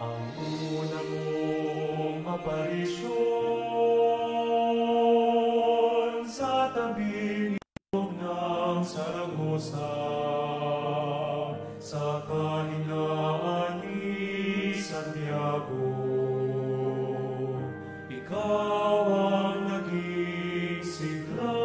Ang una mong aparisyon sa tabing ilog ng Saragosa, sa kahinaan ni Santiago. Ikaw ang naging sigla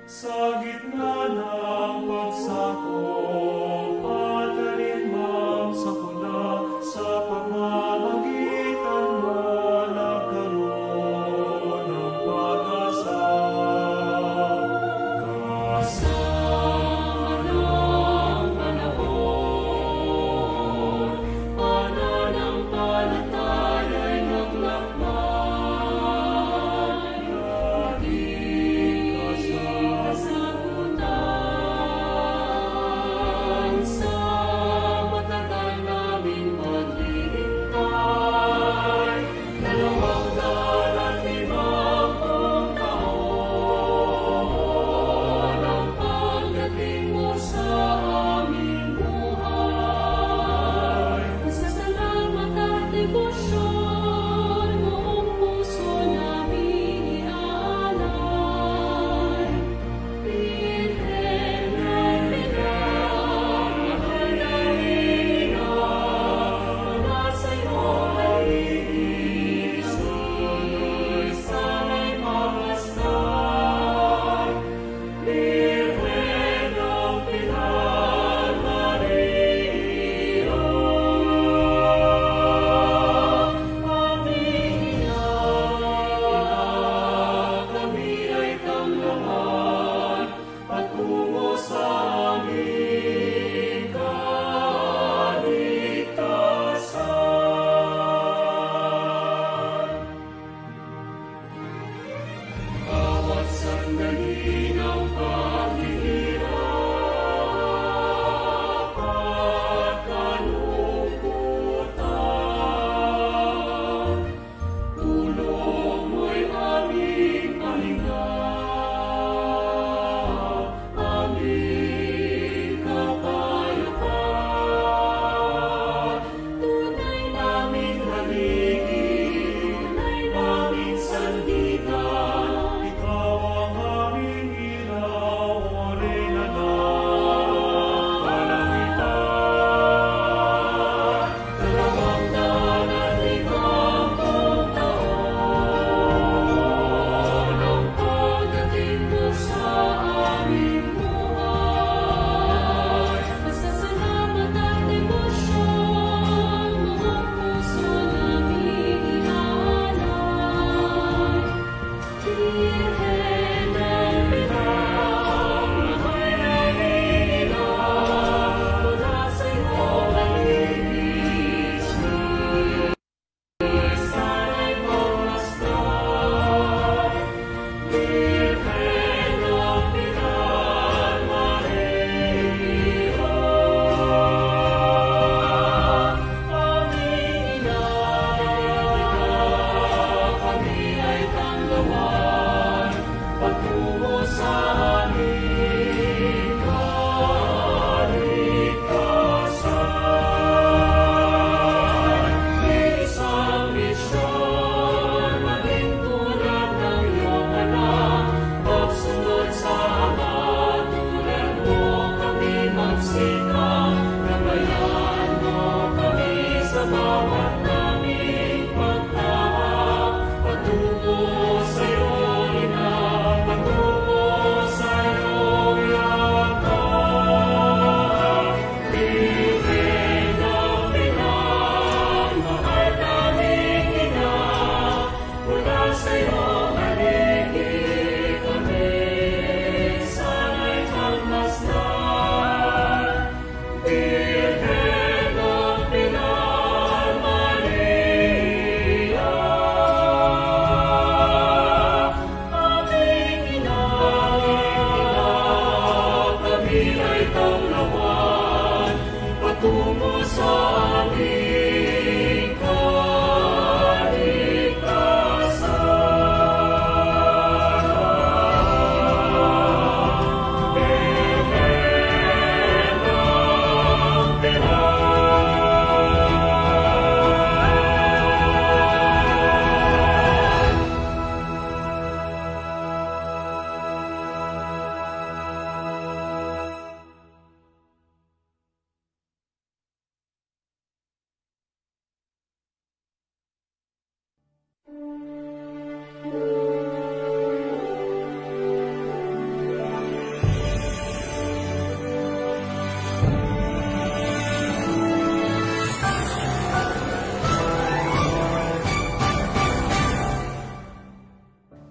sa gitna ng pagsakop at alinmang sakuna. Sa pamamagitan mo nagkaroon ng pag-asa. Kasama ng panahon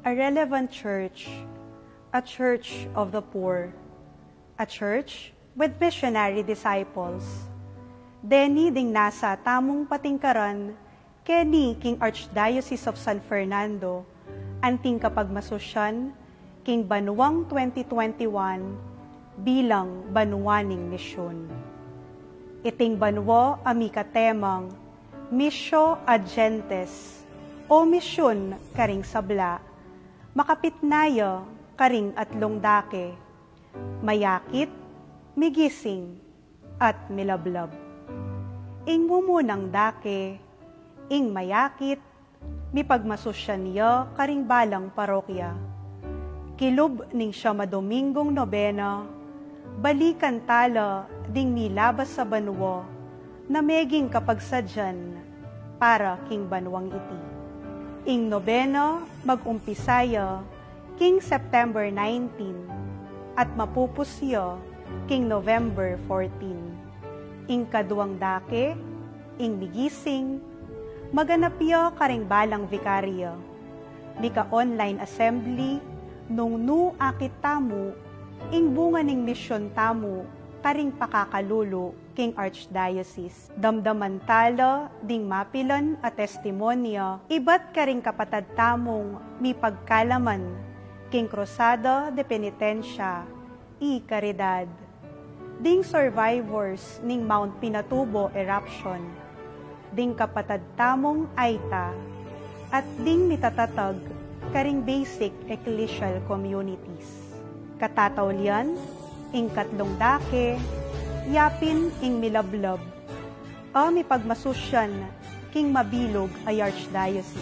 a relevant church, a church of the poor, a church with missionary disciples. Deni ding nasa tamong patingkaran keni king Archdiocese of San Fernando, anting kapagmasosyan king Banuang 2021 bilang banuaning misyon. Iting banwa amika temang Missio ad Gentes o misyon karing sabla, makapitnaya karing atlong dake, mayakit, migising, at milablab. Ing mumunang dake, ing mayakit, mipagmasosyan niya karing balang parokya. Kilub ning Siyama Domingong Nobena, balikan tala ding nilabas sa banwa, na meging kapagsadyan para king banwang iti. Ing nobena mag-umpisaya king September 19 at mapupusya king November 14. Ing kaduang dake, ing migising, maganapya karing balang vikarya. Mika online assembly nung nu akit tamu, ing bunga ning misyon tamu, karing pakakalulo king Archdiocese. Damdaman tala ding mapilan at testimonya, iba't karing kapatad tamong mi pagkalaman king Cruzada de Penitencia y Caridad. Ding survivors ning Mount Pinatubo eruption, ding kapatad tamong Aita, at ding mitatatag karing basic ecclesial communities. Katataulian, ing katlong dake, yapin ing milablab, o mipagmasusyan king mabilog ay Archdiocese.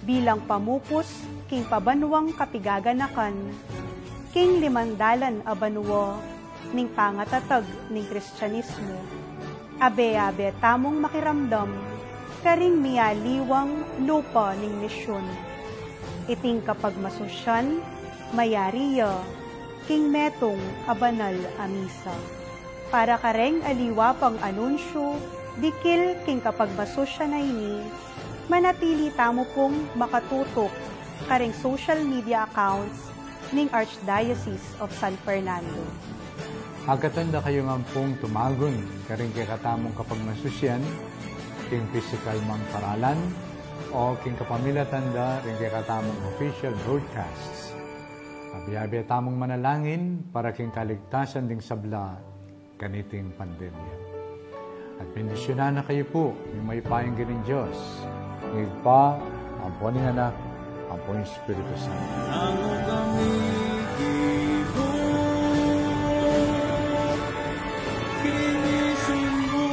Bilang pamupos king pabanwang kapigaganakan, king limandalan a banwa ning pangatatag ning Kristyanismo, abe-abe tamong makiramdam, karing miyaliwang lupa ning misyon. Iting kapagmasusyan, mayariya, king metong abanal a misa. Para kareng aliwa pang anunsyo, dikil king kapagmasosya na ini, manatili tamo pong makatutok karing social media accounts ning Archdiocese of San Fernando. Agatanda kayo nga pong tumagon karing kakatamong kapagmasosyan, king physical mang paralan, o king kapamilatanda ring kakatamong official broadcasts. Abi-abi tamong manalangin para king kaligtasan ding sabla kaniting pandemya. At bendisyonan na kayo po yung may payang ganing Diyos. Ngayod pa, ang po ng anak, ang po ng Espiritu Santo. Namo kami kinisin mo.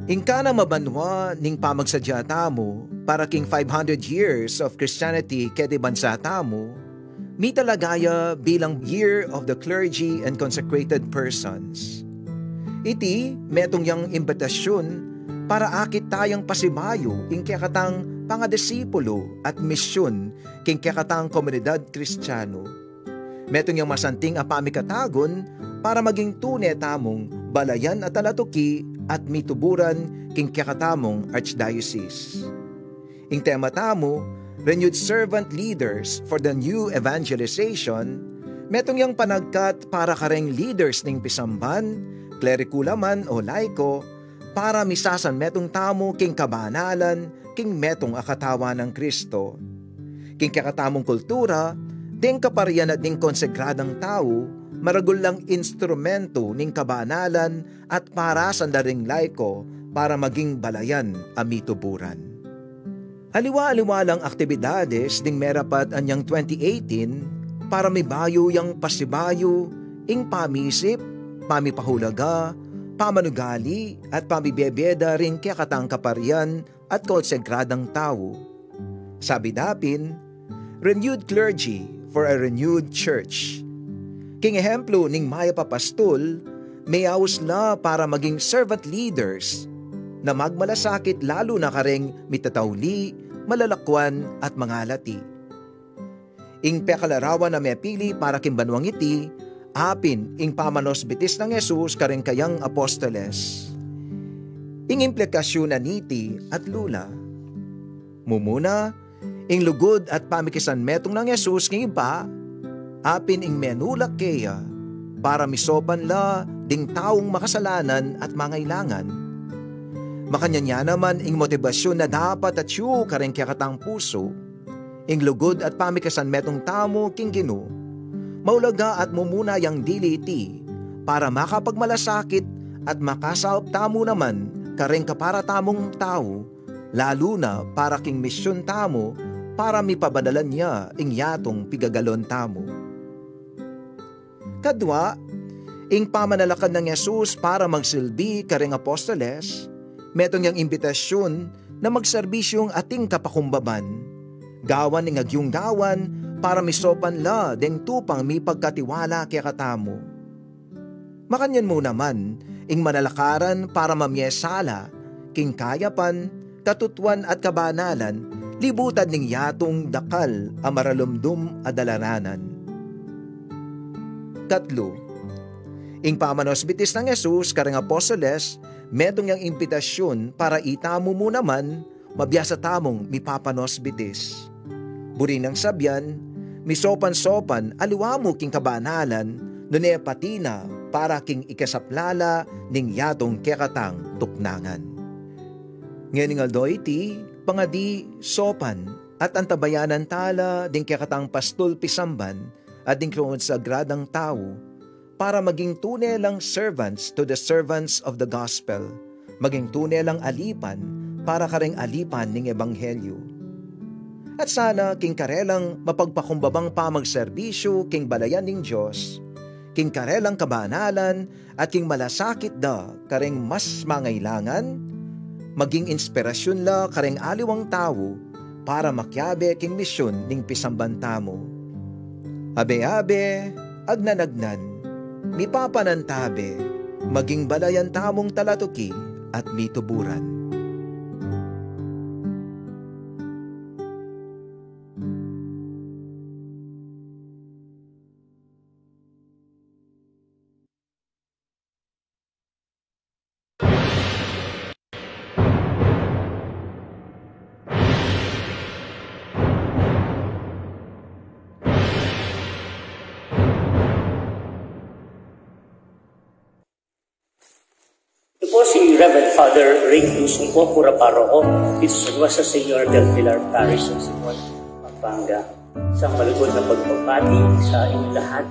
Ingka na mabanwa ning pamagsadya tamo para king 500 years of Christianity kedi bansa tamo, mi talagaya bilang Year of the Clergy and Consecrated Persons. Iti metong yang imbitasyon para akit tayang pasimayo ing kakatang pangadisipulo at misyon king kakatang komunidad Kristiyano. Metong yang masanting apamikatagon para maging tunay tamong balayan at alatuki at mituburan king kakatamong Archdiocese. Ing tema tamo, renewed servant leaders for the new evangelization, metong yang panagkat para kareng leaders ning pisamban, klerikula man o laiko, para misasan metong tamo king kabanalan, king metong akatawa ng Kristo. King kakatamong kultura, ding kaparian at ding konsegradang tao, maragul lang instrumento ning kabanalan at para sandaring laiko para maging balayan amituburan. Aliwa-aliwa lang aktibidades ding merapat anyang 2018 para may bayo yang pasibayo, ing pamisip, pamipahulaga, pamanugali at pamibebeda rin kaya katang kaparian at konsegradang tao. Sabi dapin, renewed clergy for a renewed church. King ehemplo ning maya papastol, mayaws la para maging servant leaders na magmalasakit lalo na kareng mitatawli, malalakwan at mangalati. Ing pekalarawan na may pili para kimbanwang iti, apin ing pamanos bitis ng Jesus kareng kayang apostoles. Ing implikasyon na niti at lula. Mumuna, ing lugod at pamikisan metong ng Jesus king iba, apin ing menulak kaya para misopan la ding taong makasalanan at mangailangan. Makanyanya naman ing motibasyon na dapat at yu kareng kakatang puso, ing lugod at pamikasan metong tamo king Ginoo, maulaga at mumuna yang dili iti, para makapagmalasakit at makasaop tamo naman kareng kapara tamong tao, lalo na para king misyon tamo, para mipabadalan niya ing yatong pigagalon tamo. Kadwa, ing pamanalakan ng Jesus para magsilbi kareng apostoles, metong yang imbitasyon na magserbisyong ating kapakumbaban, gawan ning agyong gawan para misopan la deng tupang mi pagkatiwala kaya katamo. Makanyan mo naman, ing manalakaran para mamyesala, king kayapan, katutuan at kabanalan, libutan ning yatong dakal amaralumdum adalaranan. Katlo, ing pamanos bitis ng Jesus kareng apostoles, metong yang impitasyon para itamo mo naman, mabiyasa tamong mipapanos bitis. Buri ng sabyan, misopan-sopan aliwa mo king kabanalan, nune patina para king ikasaplala ning yatong kekatang tuknangan. Ngayon nga do iti, pangadi sopan at antabayanan tala ding kekatang pastol pisamban at ding kroon sa gradang tao, para maging tunay lang servants to the servants of the gospel, maging tunay lang alipan para kareng alipan ning ebanghelyo. At sana king karelang mapagpakumbabang pa magserbisyo king balayan ning Diyos, king karelang kabanalan at king malasakit da kareng mas mangailangan, maging inspirasyon la kareng aliwang tao para makyabe king misyon ning pisambantamo. Abe-abe, agnanagnan, mipapanantabe, maging balayan tamong talatuki at mituburan. Po si Reverend Father Ray Lusumpo, Pura Paroko, dito sa Nuestra Señora del Pilar Parish ng Simon, Pampanga. Isang malugod na pagpapati sa inyong lahat.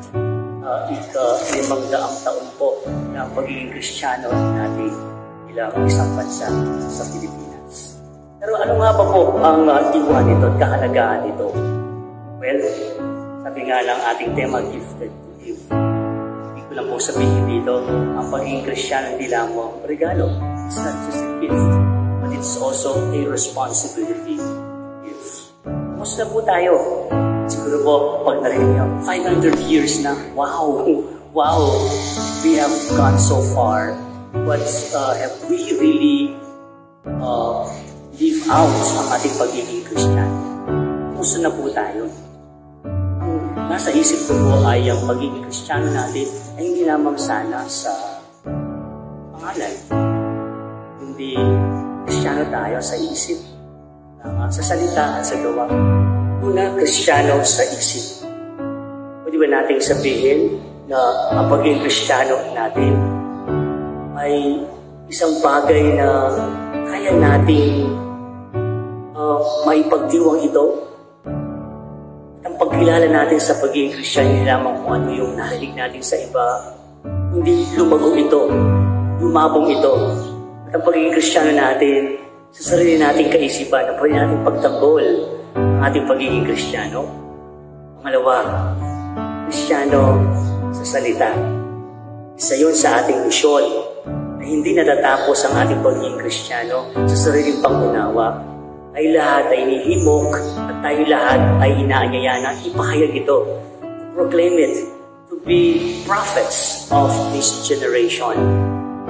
Ika-500 taon po na pagiging Kristiyano natin bilang isang bansa sa Pilipinas. Pero ano nga ba po ang diwa nito at kahalagaan nito? Well, sabi nga lang ating tema, gifted to give. Lang po sabihin dito, ang pagiging Kristiyano hindi lang mo ang regalo. It's not just a gift, but it's also a responsibility to give. Kumusta po tayo? Siguro po, pag narinig nyo, 500 years na. Wow! Wow! We have gone so far. But have we really lived out ang ating pagiging Kristiyano? Kumusta na po tayo? Nasa isip ko po ay ang pagiging Kristiyano natin ay hindi lamang sana sa pangalan. Hindi Kristiyano tayo sa isip, sa salita at sa gawa. Una, Kristiyano sa isip. Pwede ba nating sabihin na ang pagiging Kristiyano natin ay isang bagay na kaya nating maipagdiwang ito? Ang pagkilala natin sa pagiging Kristiyano, hindi lamang kung ano yung nahilig natin sa iba, hindi lumago ito, lumabong ito. At ang pagiging Kristiyano natin, sa sarili nating kaisipan, na pwede natin pagtanggol ang ating pagiging Kristiyano. Pangalawa, Kristiyano sa salita. Isa yun sa ating misyon, na hindi natatapos ang ating pagiging Kristiyano sa sariling pangunawa. ay lahat ay inihimok at tayo lahat ay inaanyaya na ipahayag ito, to proclaim it, to be prophets of this generation.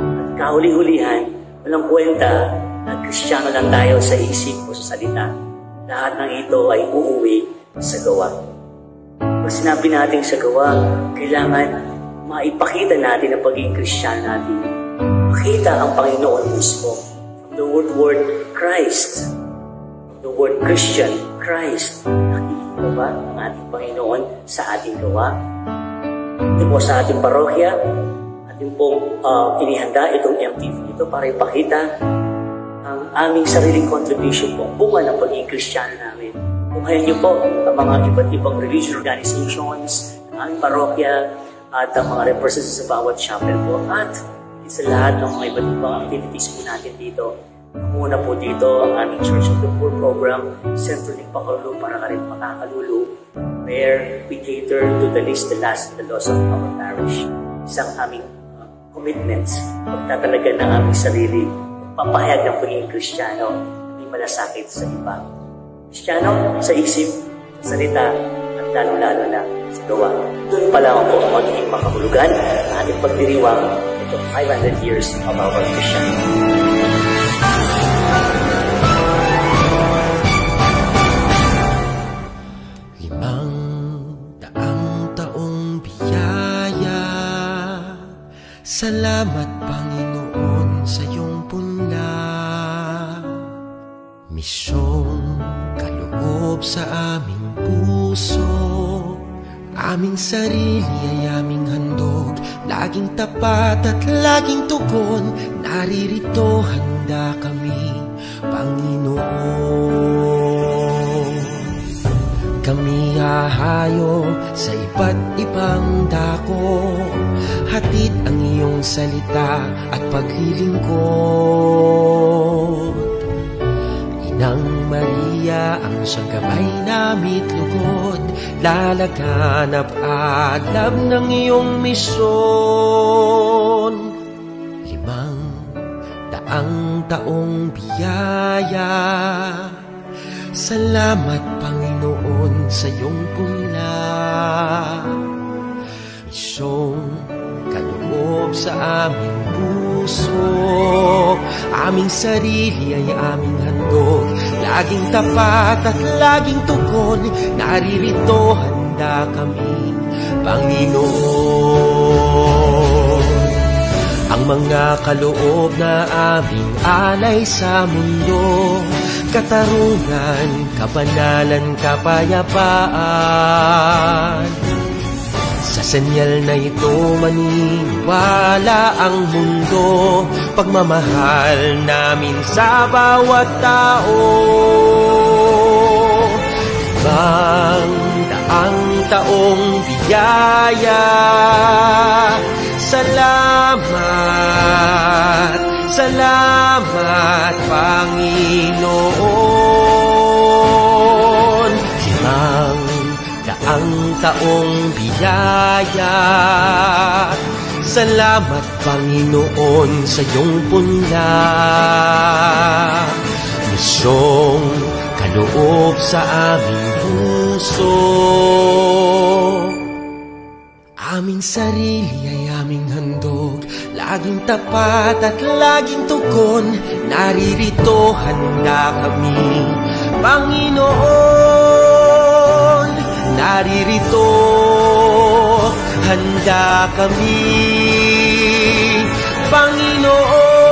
At kahuli-hulihan, walang kwenta na Kristiyano lang tayo sa isip o sa salita. Lahat ng ito ay uuwi sa gawa. Pag sinabi natin sa gawa, kailangan maipakita natin ang pagiging Kristiyano natin. Makita ang Panginoon mismo. From the word Christ, the word Christian, Christ. Nakikita ba ang ating Panginoon sa ating gawa? Ito po sa ating parokya, ating pong inihanda itong MTV ito para ipakita ang aming sariling contribution po, bunga ng pagiging Kristiyano namin. Kumayan niyo po ang mga iba't ibang religious organizations, ang aming parokya, at ang mga representatives sa bawat chapel po. At sa lahat ng mga iba't ibang activities po natin dito. Muna po dito ang aming Church of the Poor program, Centro ng Bacolod para ka rin makakalulu, where we cater to the least, the last, and the lost of our parish. Isang aming commitments, pagtatalaga ng aming sarili, papahayag ng pagiging Kristiyano, hindi malasakit sa iba. Kristiyano sa isip, sa salita, at lalo-lalo na sa gawa. Doon pa lang po ang magiging makahulugan ng ating pagdiriwang itong 500 years of our Christianity. Salamat, Panginoon, sa iyong punla. Misyong kaloob sa aming puso, aming sarili ay aming handog, laging tapat at laging tugon. Naririto, handa kami, Panginoon. Kami hahayo sa iba't ibang dako, hatid ang iyong salita at paglilingkod. Inang Maria, ang siyang gabay namit lugod, lalaganap alab ng iyong misyon. 500 taong biyaya, salamat, Panginoon, sa iyong punla. Misyong kaloob sa aming puso, aming sarili ay aming handog, laging tapat at laging tugon. Naririto, handa kami, Panginoon. Ang mga kaloob na aming alay sa mundo, katarungan, kabanalan, kapayapaan. Sa senyal na ito maniniwala ang mundo, pagmamahal namin sa bawat tao. 500 taong biyaya, salamat, salamat, Panginoon. 500 taong biyaya, salamat, Panginoon, sa iyong punla. Misyong kaloob sa aming puso, aming sarili ay aming handog, laging tapat at laging tugon. Naririto, handa kami, Panginoon. Naririto, handa kami, Panginoon.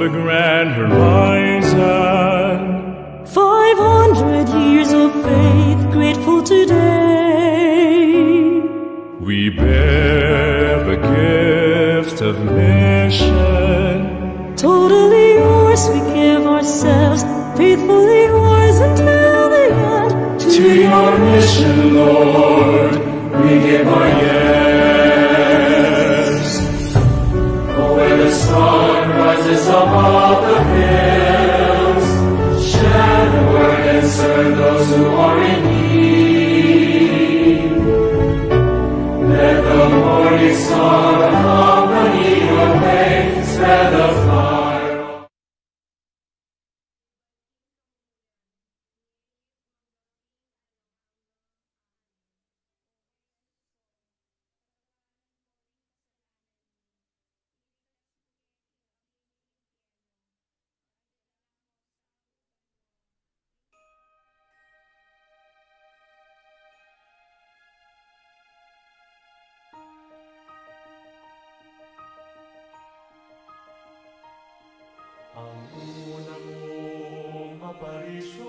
The grand horizon, 500 years of faith, grateful today. we bear the gift of mission. Totally yours, we give ourselves, faithfully yours until the end. To your mission, Lord, we give our yes. Oh, where the sun rises above the hills, share the word and serve those who are in need. aparisyon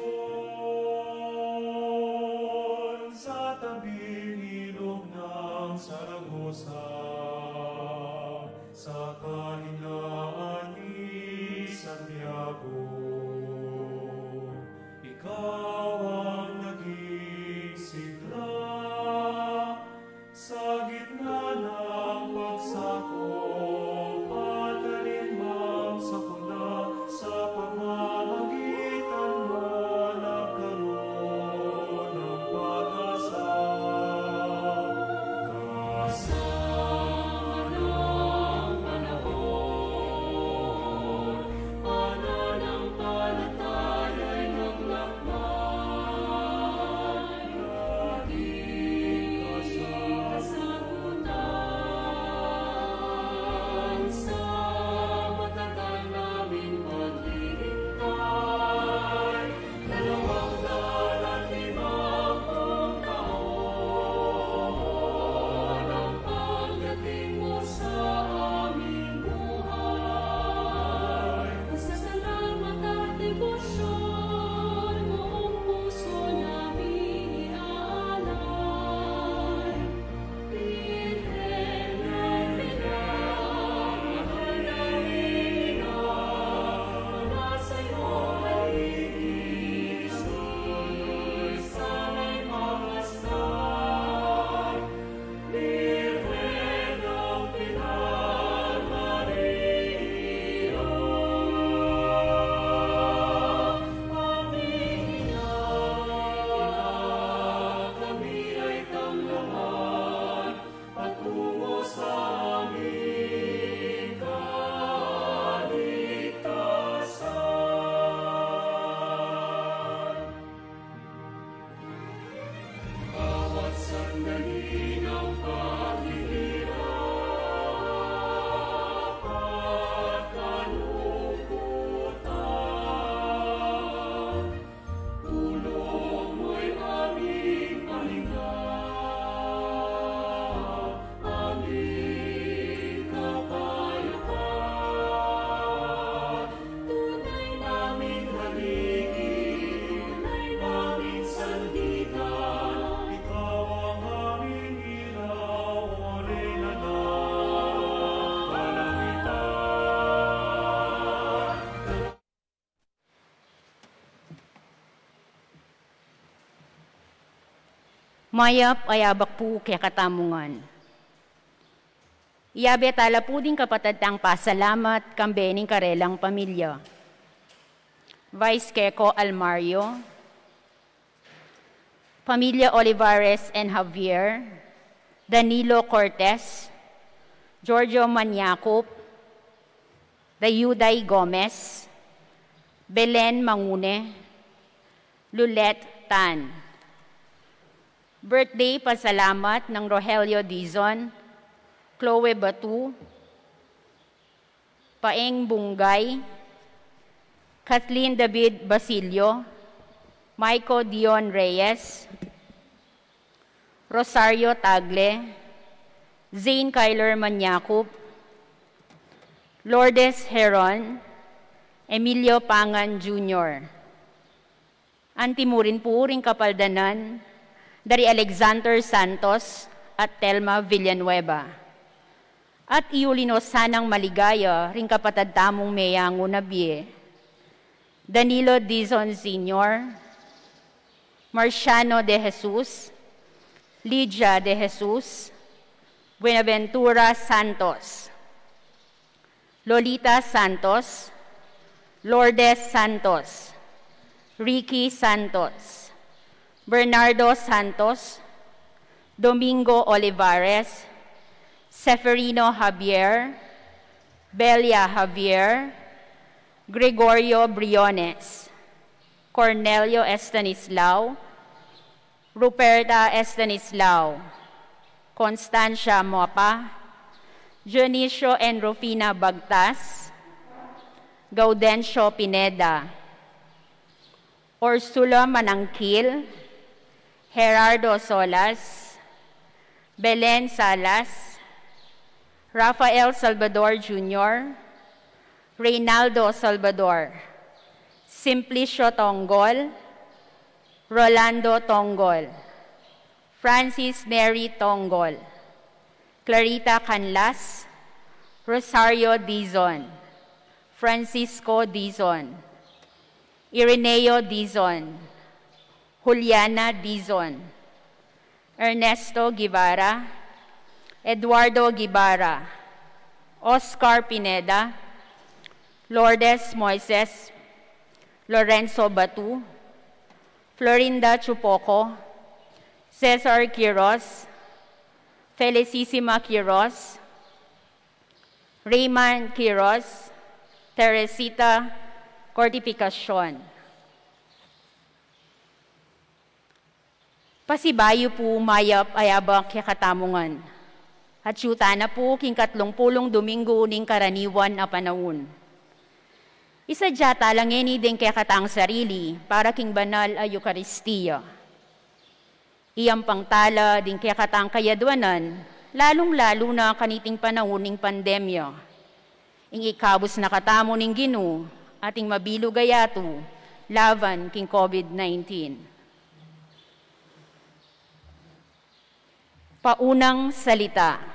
sa tabing ilog ng Saragosa, sa kahinaan ni Santiago. Ikaw ang naging sigla sa gitna ng pagsakop at alinmang sakuna, sa pamamagitan mo nagkaroon ng pag-asa. Kasama ng panahon, pananampalataya'y naglakbay, naging kasagutan sa matagal naming paghihintay. 250 taon ang pagdating mo sa aming buhay. Pasasalamat at debosyon, buong puso namin iaalay. Birhen ng Pilar, mahal na Ina, na sa'yo haligi, sana'y mamasdan. Birhen ng Pilar, Maria, aming ina, kami ay tamlahan patungo sa aming kaligtasan. Bawat sandali ng paghihirap at kalungkutan, tulong mo'y aming pahinga, aming kapayapaan. Tunay naming haligi, tunay naming sandigan, ikaw ang aming ilaw, orena ng kalangitan. Mayap ayabak po kaya katamungan. Iyabe tala po din kapatadang pasalamat kambening karelang pamilya. Vice Keko Almario, Pamilya Olivares and Javier, Danilo Cortez, Giorgio Maniacup, Dayuday Gomez, Belen Mangune, Lulette Tan. Birthday pasalamat ng Rogelio Dizon, Chloe Batu, Paeng Bungay, Kathleen David Basilio, Maiko Dion Reyes, Rosario Tagle, Zane Kyler Maniacup, Lourdes Heron, Emilio Pangan Jr. Antimurin po ring kapaldanan dari Alexander Santos at Telma Villanueva. At iulino sanang maligaya ring kapatad tamong Meyango Nabie, Danilo Dizon Sr., Marciano de Jesus, Lydia de Jesus, Buenaventura Santos, Lolita Santos, Lourdes Santos, Ricky Santos, Bernardo Santos, Domingo Olivares, Seferino Javier, Belia Javier, Gregorio Briones, Cornelio Estanislao, Ruperta Estanislao, Constancia Moapa, Dionisio and Rufina Bagtas, Gaudencio Pineda, Ursula Manangkil, Gerardo Solas, Belen Salas, Rafael Salvador Jr., Reynaldo Salvador, Simplicio Tonggol, Rolando Tonggol, Francis Neri Tonggol, Clarita Canlas, Rosario Dizon, Francisco Dizon, Ireneo Dizon, Juliana Dizon, Ernesto Guevara, Eduardo Guevara, Oscar Pineda, Lourdes Moises, Lorenzo Batu, Florinda Chupoco, Cesar Quiros, Felicissima Quiros, Raymond Quiros, Teresita Cortificacion. Pasibayo po mayap ayabang kikatamungan. At syuta na po king 30 Domingo ning karaniwan a panahon. Isa jata lang ini din kaya katang sarili para king banal a Eucharistia. Iyang pangtala din kaya katang kayadwanan, lalong-lalo na kaniting panahon ning pandemya. Ing ikabos na katamo ning Ginoo ating mabilog gayato laban king COVID-19. Paunang salita.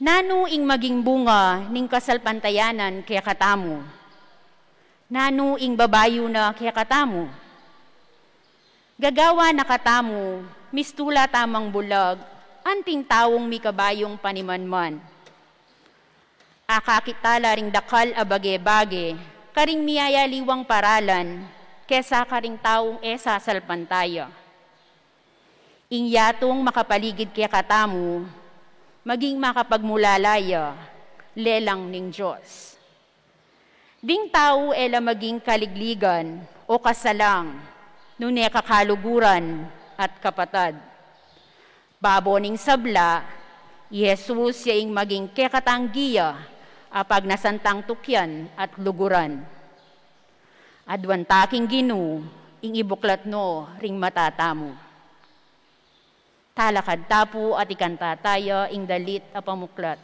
Nano ing maging bunga ning kasalpantayanan kaya katamo. Nano ing babayo na kaya katamo. Gagawa na katamo, mistula tamang bulag, anting tawong mi kabayong panimanman. Akakitala ring dakal a bage-bage, karing miyaya liwang paralan, kesa karing tawong esa salpantaya. Ing yatong makapaligid kaya katamo, maging makapagmulalaya, lelang ning Diyos. Ding tao ela maging kaligligan o kasalang, nune kakaluguran at kapatad. Babo ning sabla, Jesus yaing maging kekatanggiya, apag nasantang tukyan at luguran. Adwan taking Ginoo, ing ibuklat no ring matatamo. Talakad tapo at ikanta tayo ing dalit a pamuklat.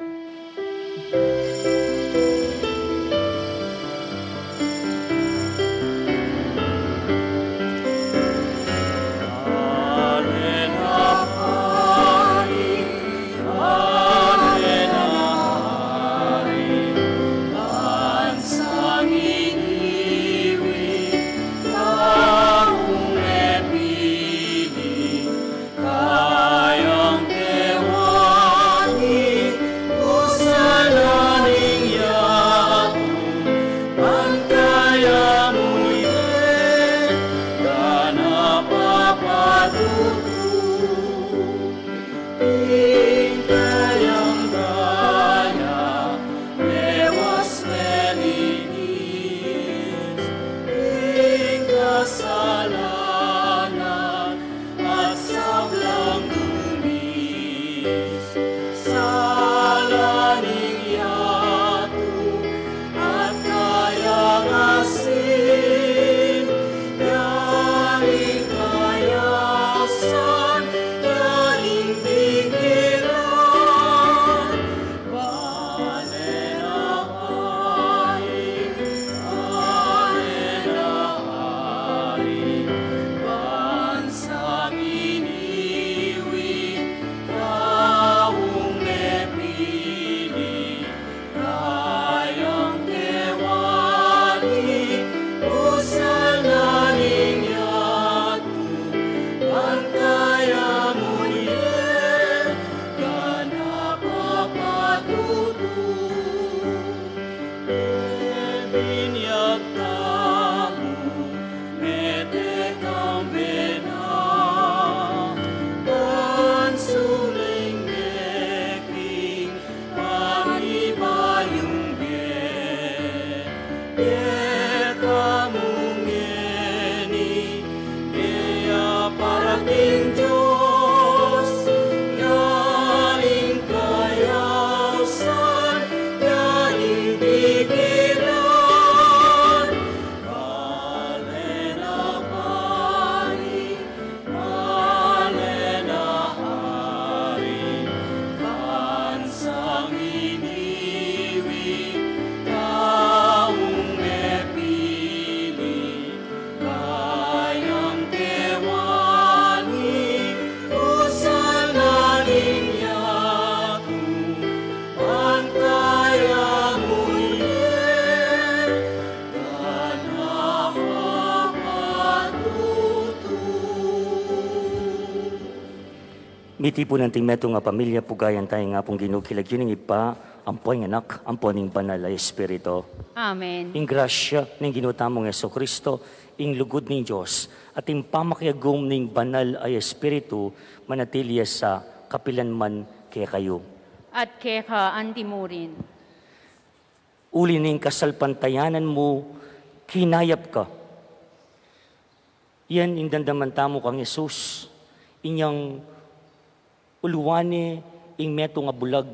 Miti po ng timeto nga pamilya pugayan tayo nga pong ginukilag yun ipa ampoy nga anak, amponing banal ay Espiritu. Amen. In grasya ng ginutamong Yeso Kristo, in lugod ng Diyos, at in pamakyagom ng banal ay Espiritu, manatili sa kapilanman kaya kayo. At kaya ka antimurin. Uli ning kasalpantayanan mo, kinayap ka. Yan indandaman tamo kang Yesus, inyang uluwane ing meto nga bulag,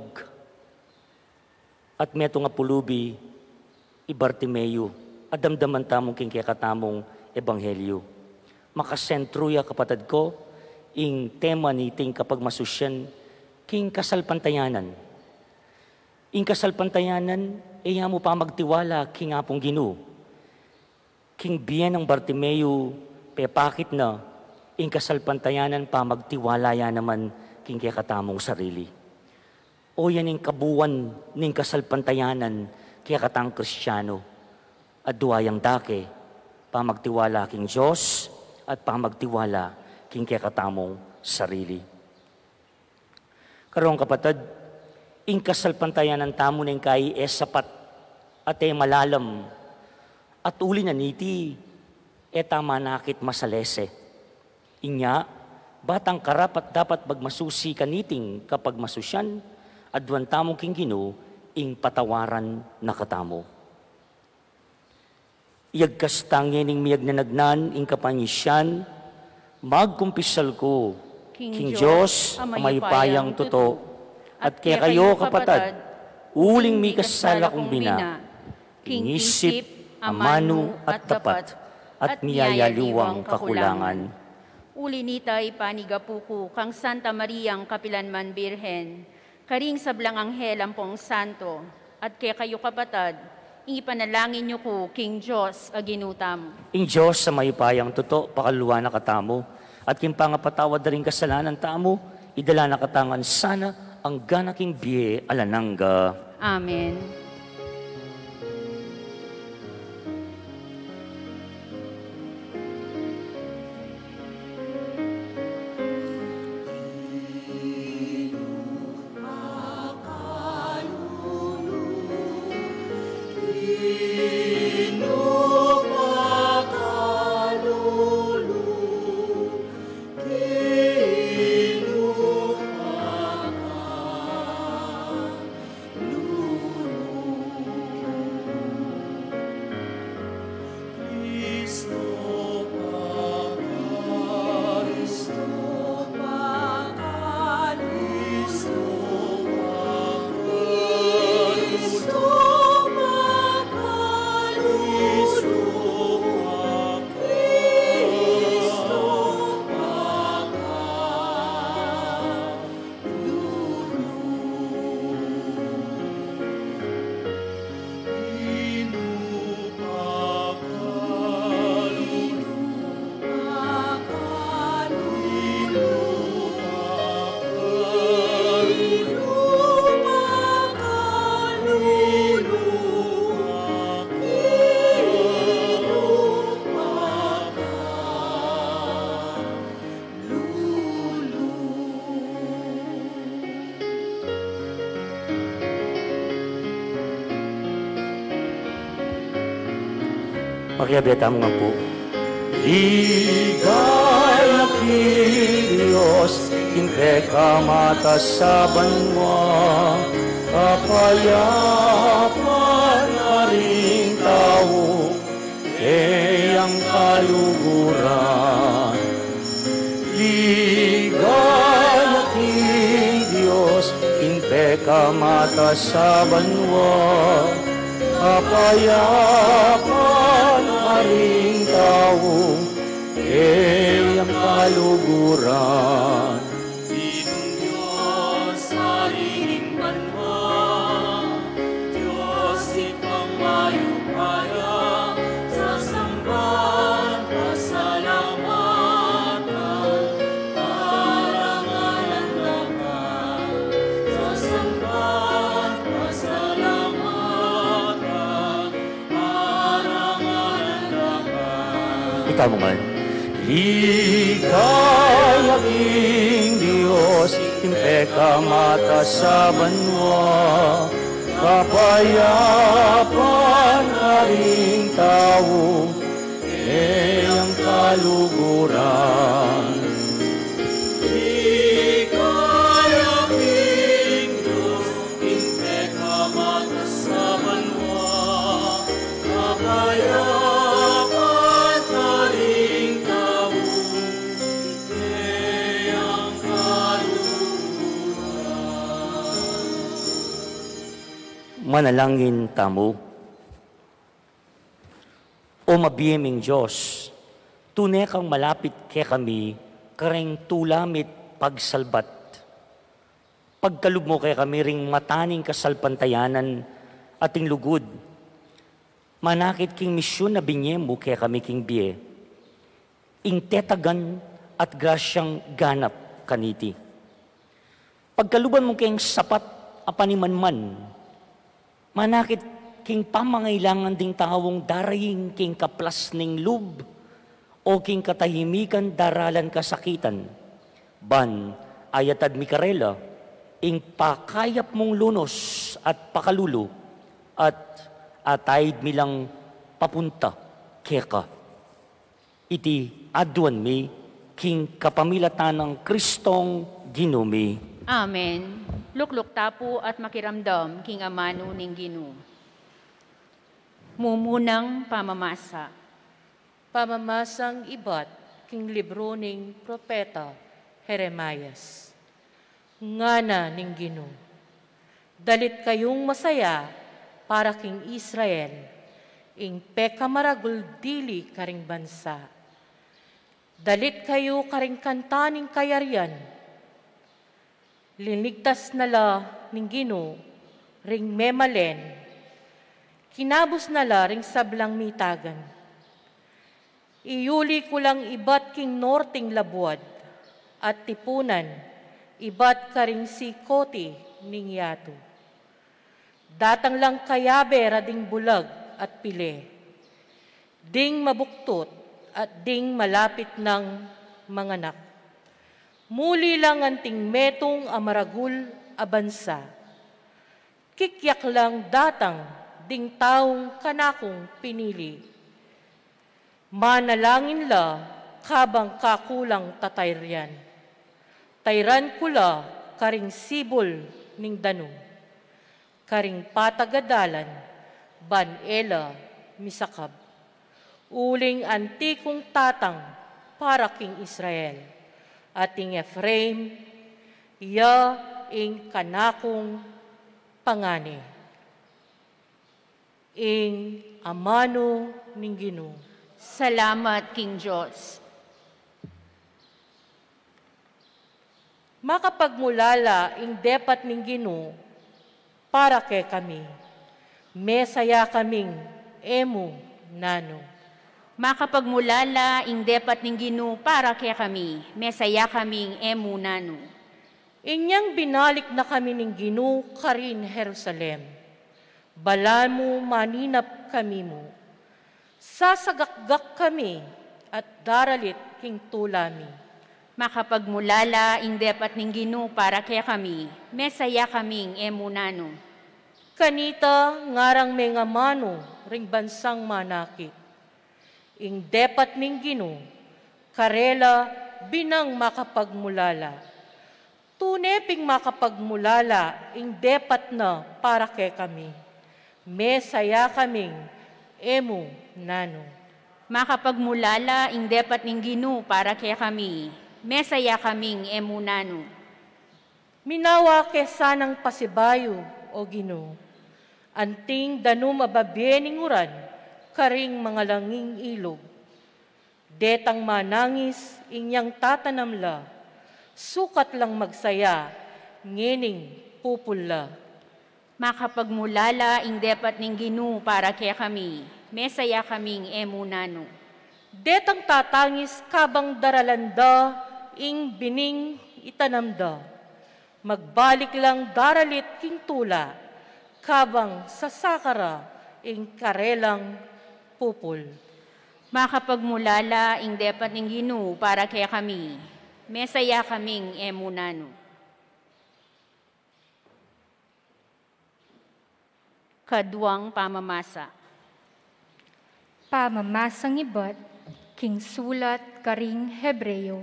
at meto nga pulubi, Bartimeo, at damdaman tamong king kaya katamong ebanghelyo. Makasentruya kapatid ko, ing tema ni ting kapag masusyan, king kasalpantayanan. Ing kasalpantayanan, iya mo pa magtiwala king apong Ginoo. King biyan ng Bartimeo, pepakit na, ing kasalpantayanan pa magtiwala ya naman king kaya katamong sarili. O yan yung kabuwan ng kasalpantayanan kaya katang Kristiyano. At duwayang dake, pamagtiwala king Diyos at pamagtiwala king kaya katamong sarili. Karong kapatid, ing kasalpantayanan tamo ng kay sapat at malalam at uli na niti tama nakit masalese. Inya, batang karapat dapat bagmasusi kaniting kapag masusyan, adwan tamong king Ginoo, ing patawaran na katamo. Iyagkas tangin ing miyag na nagnan, ing kapanyisyan, magkumpisal ko, King Diyos, amay payang toto, at kaya kayo kapatad, uling mi kasala kong bina, king isip, amano at tapat, at miyayaliwang kakulangan. Uli nita ipanigapuko kang Santa Mariang Kapilanman Birhen, karing sablang anghel ang pong santo, at kaya kayo kapatad, ipanalangin niyo ko, King Diyos, aginutam. Ing Diyos sa mayupayang toto, pakaluwa na katamo, at kimpangapatawad na rin kasalanan tamo, idala na katangan sana, ang ganaking biye alanangga. Amen. Pakiabeta mo nga po. Ligaya ki Diyos, inte ka matasaban mo, kapayapan na rin tao, kayang kaluguran. Ligaya ki Diyos, inte ka matasaban mo, kapayapan aring tao, kayang kaluguran. Dinong Diyos, hariing banwa, Diyos ipangmayupaya, sa sambahan pasalamatan, parangalan naman, sa sambahan pasalamatan, parangalan naman. Ikaw mo man. Ika'y aking Diyos, impeka mata sa banwa, kapayapan ka ring tao, ang kaluguran. Ika'y aking Diyos, impeka mata sa banwa, kapayapan ka ring tao, ang kaluguran. Manalangin tamo. O mabiyeming Diyos, tunay kang malapit kay kami, kareng tulamit pagsalbat. Pagkalub mo kay kami ring mataning kasalpantayanan ating lugod. Manakit king misyon na binyem mo kay kami king biye. Ing tetagan at grasyang ganap kaniti. Pagkaluban mo kayong sapat apanimanman, manakit king pamangailangan ding tawong daraying king kaplas ning lub o king katahimikan daralan kasakitan. Ban ayatad mikarela, ing pakayap mong lunos at pakalulo at atayid milang papunta keka. Iti aduan mi king kapamilatan ng Kristong Ginumi. Amen. Lukluk tapo at makiramdam king amano ning Ginoo. Mumunang pamamasa. Pamamasang ibat king libro ning propeta Jeremias. Ngana ning Ginoo, dalit kayong masaya para king Israel, ing pekamaragul dili karing bansa. Dalit kayo karing kanta ning kayaryan, linigtas nala ning Ginoo ring memalen, kinabos nala ring sablang mitagan. Iyuli ko lang ibat king norting labuad, at tipunan, ibat ka ring sikoti ning yato. Datang lang kayabe rading bulag at pile, ding mabuktot at ding malapit ng manganak. Muli lang anting metong amaragul abansa, kikyak lang datang ding taong kanakong pinili. Manalangin la kabang kakulang tatayrian. Tayran kula karing sibol ning danong. Karing patagadalan, banela misakab. Uling antikong tatang para king Israel. Ating Ephraim, iya ing kanakong pangani. Ing amano ning Ginoo. Salamat, King Diyos. Makapagmulala ing depat ning Ginoo para kay kami. Mesaya kaming emu nano. Makapagmulala ing depat ning Ginoo para kay kami. Mesaya kaming emu nano. Inyang binalik na kami ning Ginoo karin Jerusalem. Balamo maninap kami mo. Sasagakgak kami at daralit king tulami. Makapagmulala ing depat ning Ginoo para kay kami. Mesaya kaming emu nano. Kanita ngarang may ngamano ring bansang manakit. Ing depat ning Ginoo, karela binang makapagmulala. Tuneping makapagmulala ing depat na para kay kami. Mesaya kaming emu nano. Makapagmulala ing depat ning Ginoo para kay kami. Mesaya kaming emu nano. Minawa kesanang pasibayo o Ginoo. Anting danum mababening uran karing mga langing ilog. Detang manangis inyang tatanamla. Sukat lang magsaya ngining pupula. Makapagmulala ing depat ning Ginoo para kay kami. Mesaya kaming emu nano. Detang tatangis kabang daralanda ing bining itanamda. Magbalik lang daralit king tula kabang sasakara ing karelang pupul. makapagmulala ing depat ning Ginoo para kaya kami, mesaya kaming emunano. Kaduang pamamasa. Pamamasang ibat, king sulat karing Hebreo.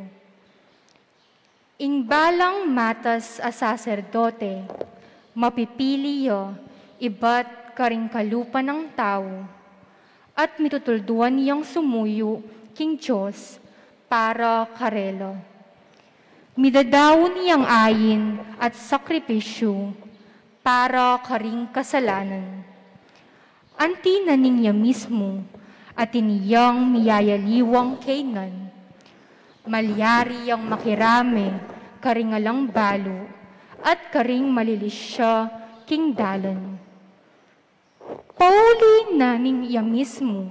Ing balang matas a saserdote, mapipili yo, ibat karing kalupa ng tao, at mitutulduan niyang sumuyo king Diyos para karelo. Midadaon niyang ayin at sakripisyo para karing kasalanan. Anti na niya mismo at iniyang miyayaliwang kainan. Malyari ang makirame karingalang balo at karing malilisya king dalan. Pauli na niya mismo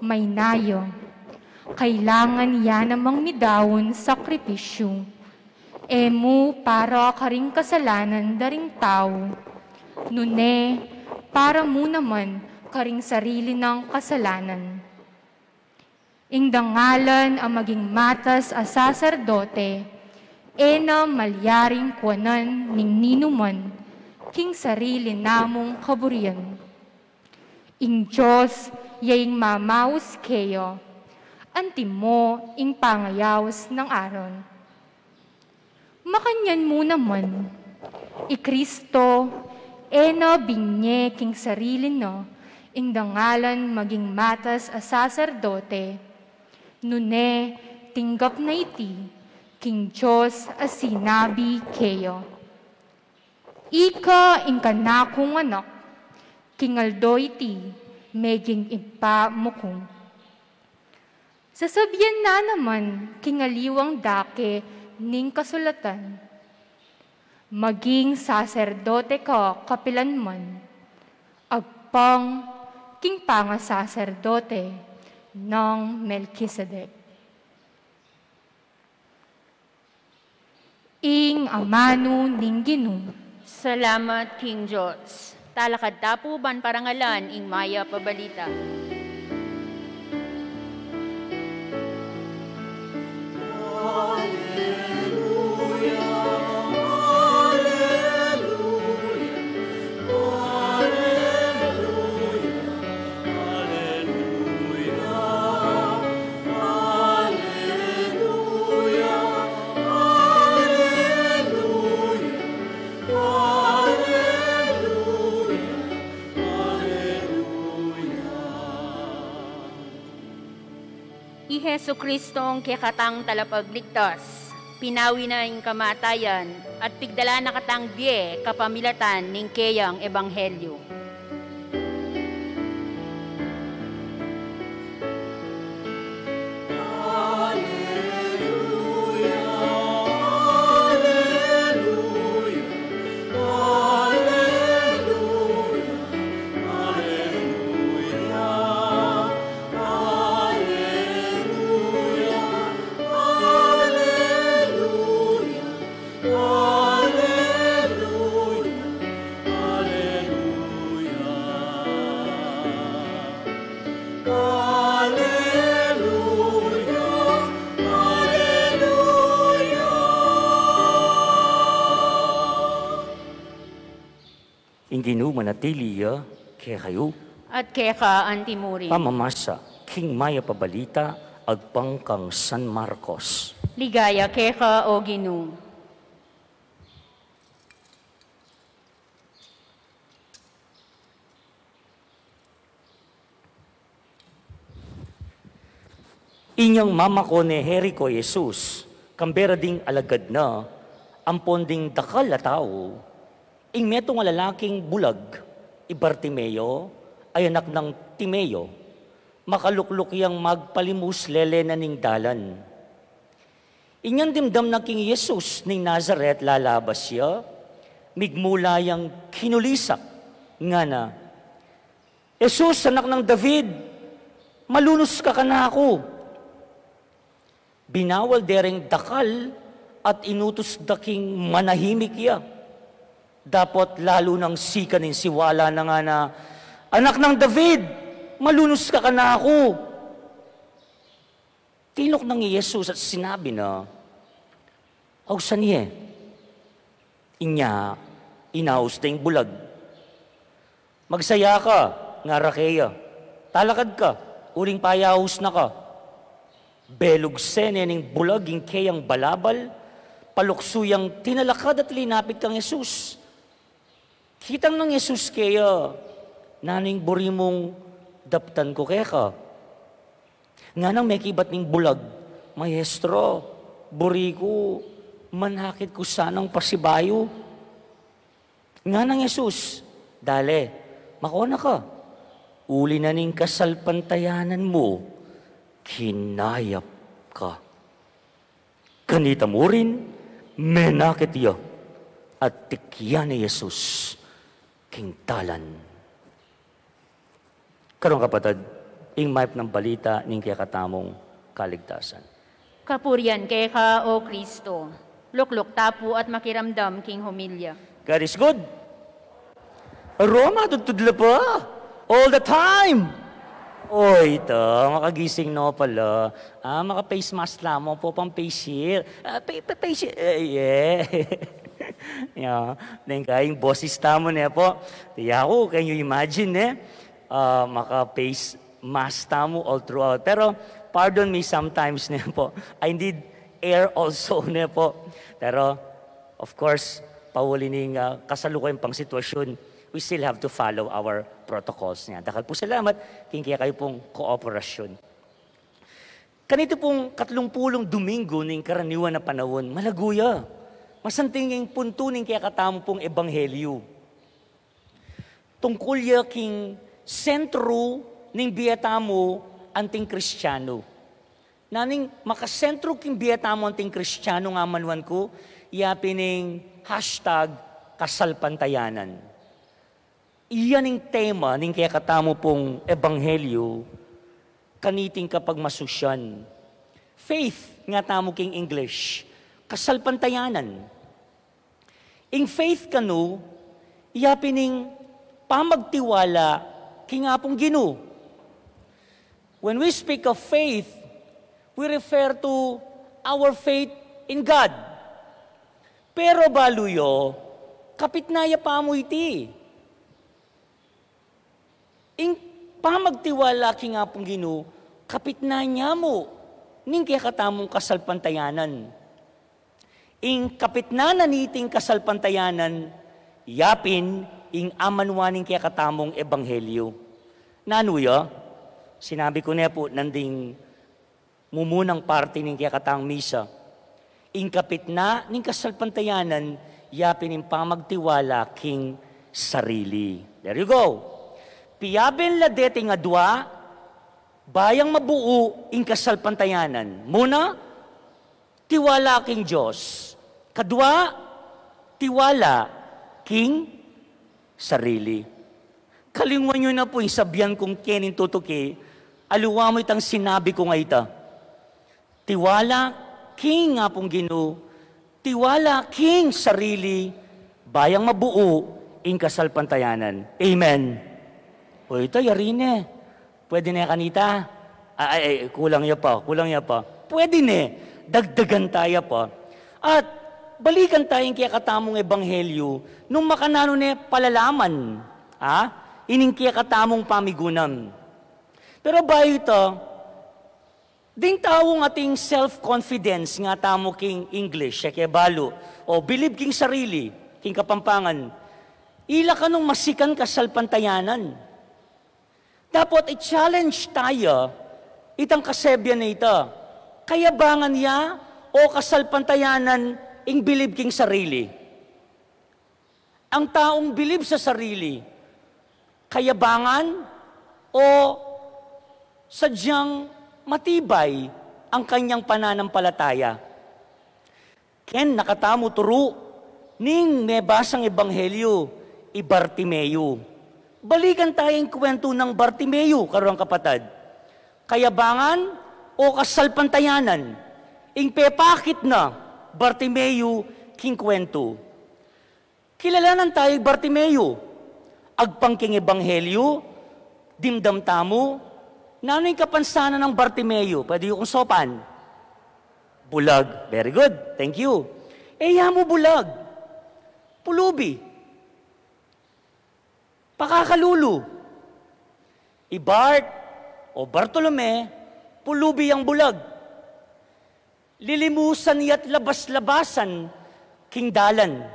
may nayo. Kailangan yan namang midawon sakripisyo. Emu para karing kasalanan daring tao. Nune para mo naman karing sarili ng kasalanan. Ingdangalan ang maging matas a saserdote, ena malyaring kuwanan ning ninuman, king sarili namong kaburian. Ing Diyos yaing mamaus kayo, antimo ing pangayaws ng aron. Makanyan mo naman, Kristo, ena binye king sarili no, ing dangalan maging matas a saserdote, nune tinggap na iti, king Diyos a sinabi kayo. Ika ing kanakong anak, kingaldo iti, meging impa mo kong. Sasabyan na naman, kingaliwang dake ning kasulatan. Maging saserdote ka kapilanman, agpang king panga saserdote ng Melchizedek. Ing amano ning Ginoo. Salamat, King Diyos. Talakad tapuban parangalan ing maya pabalita. Hesu Kristong kikatang talapagligtas, pinawi na ing kamatayan, at pigdala na katang biye kapamilatan ning keyang ebanghelyo. Ginoo manatiliya kaya kayo. At kaya ka, Antimuri. Pamamasa, King Maya Pabalita, agpang kang San Marcos. Ligaya kaya ka, O Ginoo. Inyang mama ko ni Jericho Jesus, kambera ding alagad na, ampon ding dakal na tao, ing metong lalaking bulag, Bartimeo, ay anak ng Timeo, makalukluk yang magpalimus lele na ning dalan. Inyang dimdam na King Jesus ning Nazaret lalabas siya, migmula yang kinulisak, nga na, Jesus, anak ng David, malunos ka na ako. Binawal dereng dakal at inutos daking manahimik ya. Dapat lalo ng sikanin siwala na nga na, anak ng David, malunos ka na ako. tinlok ng Jesus at sinabi na, "Hausan niya, inya, inaus na yung bulag. Magsaya ka, nga rakeya. Talakad ka, uling payaus na ka. Belog senening bulag, yung kayang balabal, paluksuyang tinalakad at linapit kang Jesus. Kitang ng Jesus kaya, naning buri mong daptan ko kaya ka. Nga nang may kibat ning bulag, Maestro, buri ko, manhakit ko sanang pasibayo. Nga nang Jesus, dale, makona ka. Uli na ning kasalpantayanan mo, kinayap ka. Kanita mo rin, menakit iya, at tikyan ni Jesus, kingtalan. Karong kapatid, ing map ng balita ning kaya katamong kaligtasan. Kapurian kay ka, O Kristo, lukluk tapo at makiramdam king humilya. God is good. Roma, tutudla pa. All the time. Oy, ito, makagising no pala. Maka-face mask lamang po, pang face shield. Face shield, yeah. Yeah. Then kayong bosses tamo na po. Tiya ko, can you imagine, maka-face mask tamo all throughout. Pero, pardon me sometimes na po. I need air also na po. Pero, of course, paulining kasalukuyang pang sitwasyon, we still have to follow our protocols niya. Dakal po salamat, kaya kayo pong kooperasyon. Kanito pong 30 Domingo ng karaniwan na panahon, malaguya. Masanting yung punto ng kaya katamo pong ebanghelyo. Tungkol ya king sentro ng biyatamo anting Kristiyano. Naning makasentro king biyatamo anting Kristiyano nga manuan ko, yapining #kasalpantayanan. Iyan ang tema ng kaya katamo pong ebanghelyo, kaniting kapag masusyan. Faith, nga tamo king English, kasalpantayanan. In faith kanu, iyapining pamagtiwala, king apong Ginoo. When we speak of faith, we refer to our faith in God. Pero baluyo, kapitnaya pa mo iti. Ing pamagtiwala ki nga pong Ginoo, kapit na niya mo, ning kaya katamong kasalpantayanan. Ing kapit na naniting kasalpantayanan, yapin, ing amanwaning kaya katamong ebanghelyo. Nanuya, sinabi ko na po, nanding mumunang parte ning kaya katang misa. Ing kapit na ning kasalpantayanan, yapin ing pamagtiwala king sarili. There you go. Piyaben la dete nga dua, bayang mabuo ing kasalpantayanan. Muna, tiwala king Diyos. Kadua, tiwala king sarili. Kalingwan nyo na po yung sabihan kong kenin tutuki, aluwa mo itang sinabi ko nga ita. Tiwala king nga pong Ginoo, tiwala king sarili, bayang mabuo ing kasalpantayanan. Amen. O ito, yarine. Pwede na kanita. Kulang ya pa. Pwede na. Dagdagan tayo pa. At balikan tayong kaya katamong ebanghelyo nung makanano na palalaman. Ining kaya katamong pamigunam. Pero ba ito, ding tawong ating self-confidence nga tamo king English, kaya balo, o believe king sarili, king kapampangan, ila ka nung masikan kasalpantayanan. Dapat i-challenge tayo itang kasebyan na ito. Kayabangan niya o kasalpantayanan ing believe king sarili. Ang taong believe sa sarili, kayabangan o sadyang matibay ang kanyang pananampalataya. Ken nakatamo turo ning nebasang ebanghelyo, Bartimeo. Balikan tayong kwento ng Bartimeo, karong kapatid. Kayabangan o kasalpantayanan, ing pepakit na Bartimeo king kwento. Kilalanan tayo Bartimeo, agpangking ebanghelyo, dimdam tamo, Nano'y kapansanan ng Bartimeo? Pwede yung sopan. Bulag. Very good. Thank you. Mo bulag. Pulubi. Pakakalulu. Bart o Bartolome, pulubi ang bulag. Lilimusan niya't labas-labasan king dalan.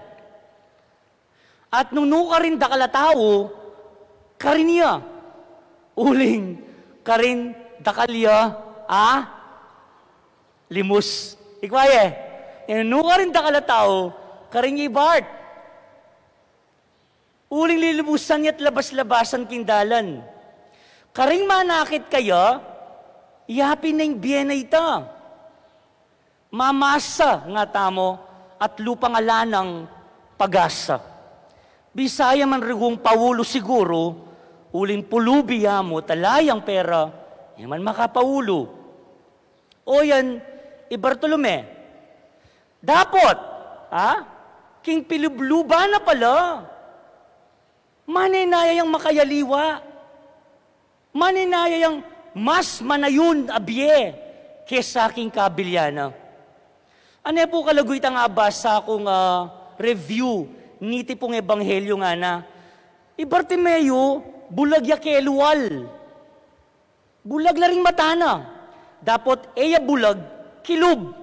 At nung nuka rin dakalatao, karin niya. Uling, karin dakalya, limus. Ikwaye, nuka rin dakalatao, karin niya Bart. Uling lilimusan niya't labas-labasan king dalan. Karing manakit kaya, iyapin na yung biyena ita. Mamasa nga tamo at lupangalanang pagasa. Bisaya man rigong paulo siguro, uling pulubi mo talayang pera, yaman makapaulo. O yan, Bartolome, dapat, king pilubluba na pala. Maninaya yung makayaliwa. Maninaya yung mas manayon abye kesa aking kabilyana. Ano po kalagoy nga ba sa akong review niti pong ebanghelyo nga na Bartimeo bulag ya kelual. Bulag la ring matana. Dapat eya bulag kilub.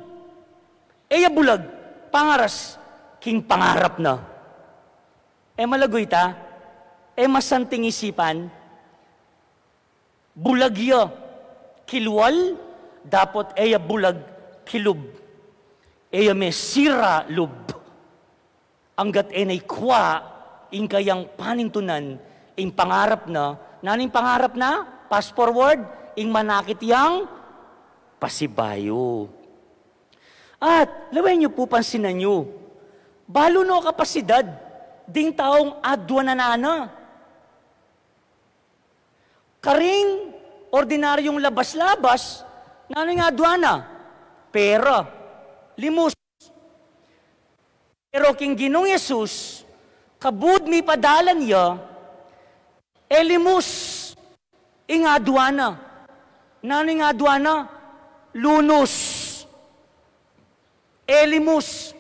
Eya bulag pangaras king pangarap na. Malagoy ta? Masanting isipan. Bulagya kilwal, dapat eya bulag kilub. Eya me sira lub. Anggat enay kwa, ing kayang panintunan, ing pangarap na, naning pangarap na, fast forward, ing manakit yang pasibayo. At, lawin niyo po pansinan niyo, balo no kapasidad, ding taong adwa na nana. Karing ordinaryong labas-labas, nano'y nga adwana? Pera, limus. Pero king Ginong Yesus, kabud mi padalan niya, limus, ing adwana. Nano'y nga adwana? Lunos. Limus.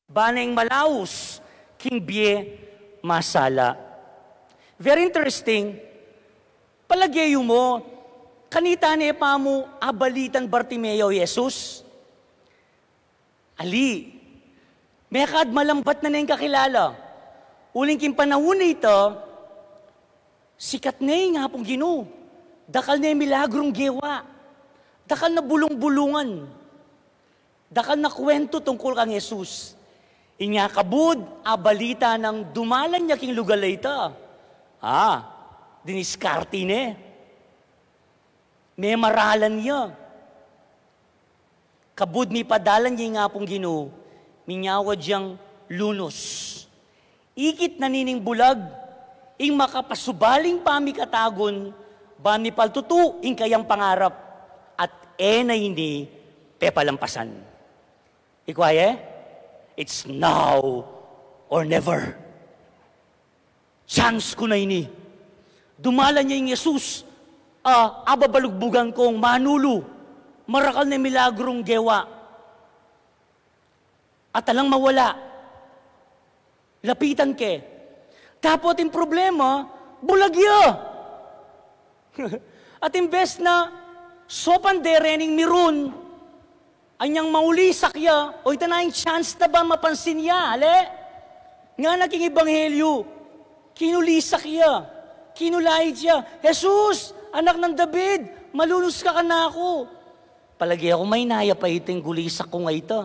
Baneng malaus, king bie masala. Very interesting. Palagyayo mo, kanita niya pa mo abalitan Bartimeo Jesus. Ali, may malambat na yung kakilala. Uling king panahon na ito, sikat na yung nga pong Ginoo. Dakal na yung milagrong gewa. Dakal na bulong-bulungan. Dakal na kwento tungkol kang Jesus. Inya kabud, abalita ng dumalan niya king lugar ita. Diniskarte ne. May maralan niya. Kabud mi padalan niya nga pong Ginoo, minyawad diyang lunos. Ikit nanining bulag, ing makapasubaling pamikatagon, ba mi paltutu, ing kayang pangarap, at na hindi pepalampasan. Ikwaye? It's now or never. Chance ko na ini. Dumalan niya yung Jesus, ababalugbugan kong manulo, marakal na milagrong gewa. At alang mawala, lapitan ke. Tapos yung problema, bulagya. At imbes na, sopan derening mirun, anyang maulisak ya, o ito na yung chance na ba mapansin ya, ale? Nga naging ebanghelyo, kinulisak ya. Kinulay siya, Jesus, anak ng David, malulus ka na ako. Palagi ako may naya pa iting gulisak ko nga ito.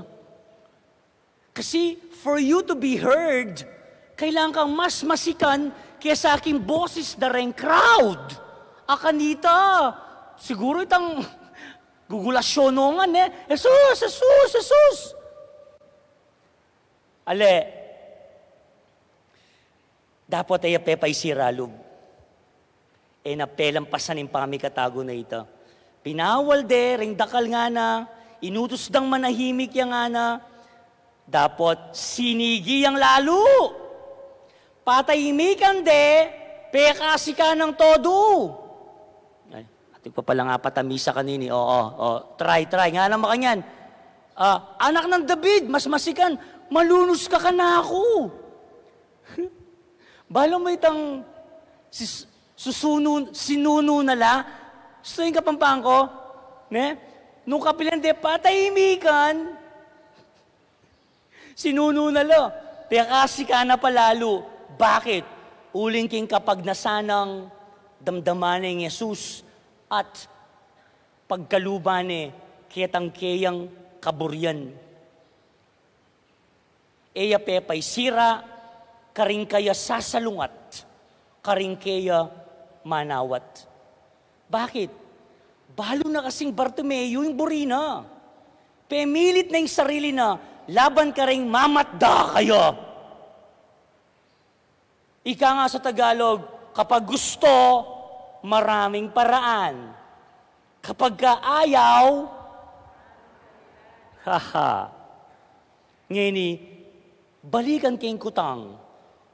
Kasi for you to be heard, kailangan kang mas masikan kaysa aking boses na rin crowd. Akanita, siguro itang gugulasyonongan Jesus, Jesus, Jesus. Ale, dapat ay pepay siralog. Napelampasan yung pamikatago na ito. Pinawal ring dakal nga na, inutos dang manahimik yang nga na, dapat sinigi yang lalo. Patahimikan pekasi ka ng todo. Ito pa pala nga patamisa kanini. Try. Nga naman kanyan. Anak ng David, mas masikan, malunos ka na ako. Balo mo itang sinuno nala, susuin ka pampangko, ne? Nung kapilan de patahimikan, sinuno nala, kaya kasi ka na palalo. Bakit? Uling king kapag nasanang damdaman ng Jesus at pagkaluban kiyatang kayang kaburyan. Eya pepay sira, karing kaya sasalungat, karing kaya manawat. Bakit? Balo na kasing Bartimeo yung burina. Pemilit na yung sarili na, laban ka ring mamatda kayo. Ika nga sa Tagalog, kapag gusto, maraming paraan. Kapag kaayaw, ngini, balikan kayong kutang,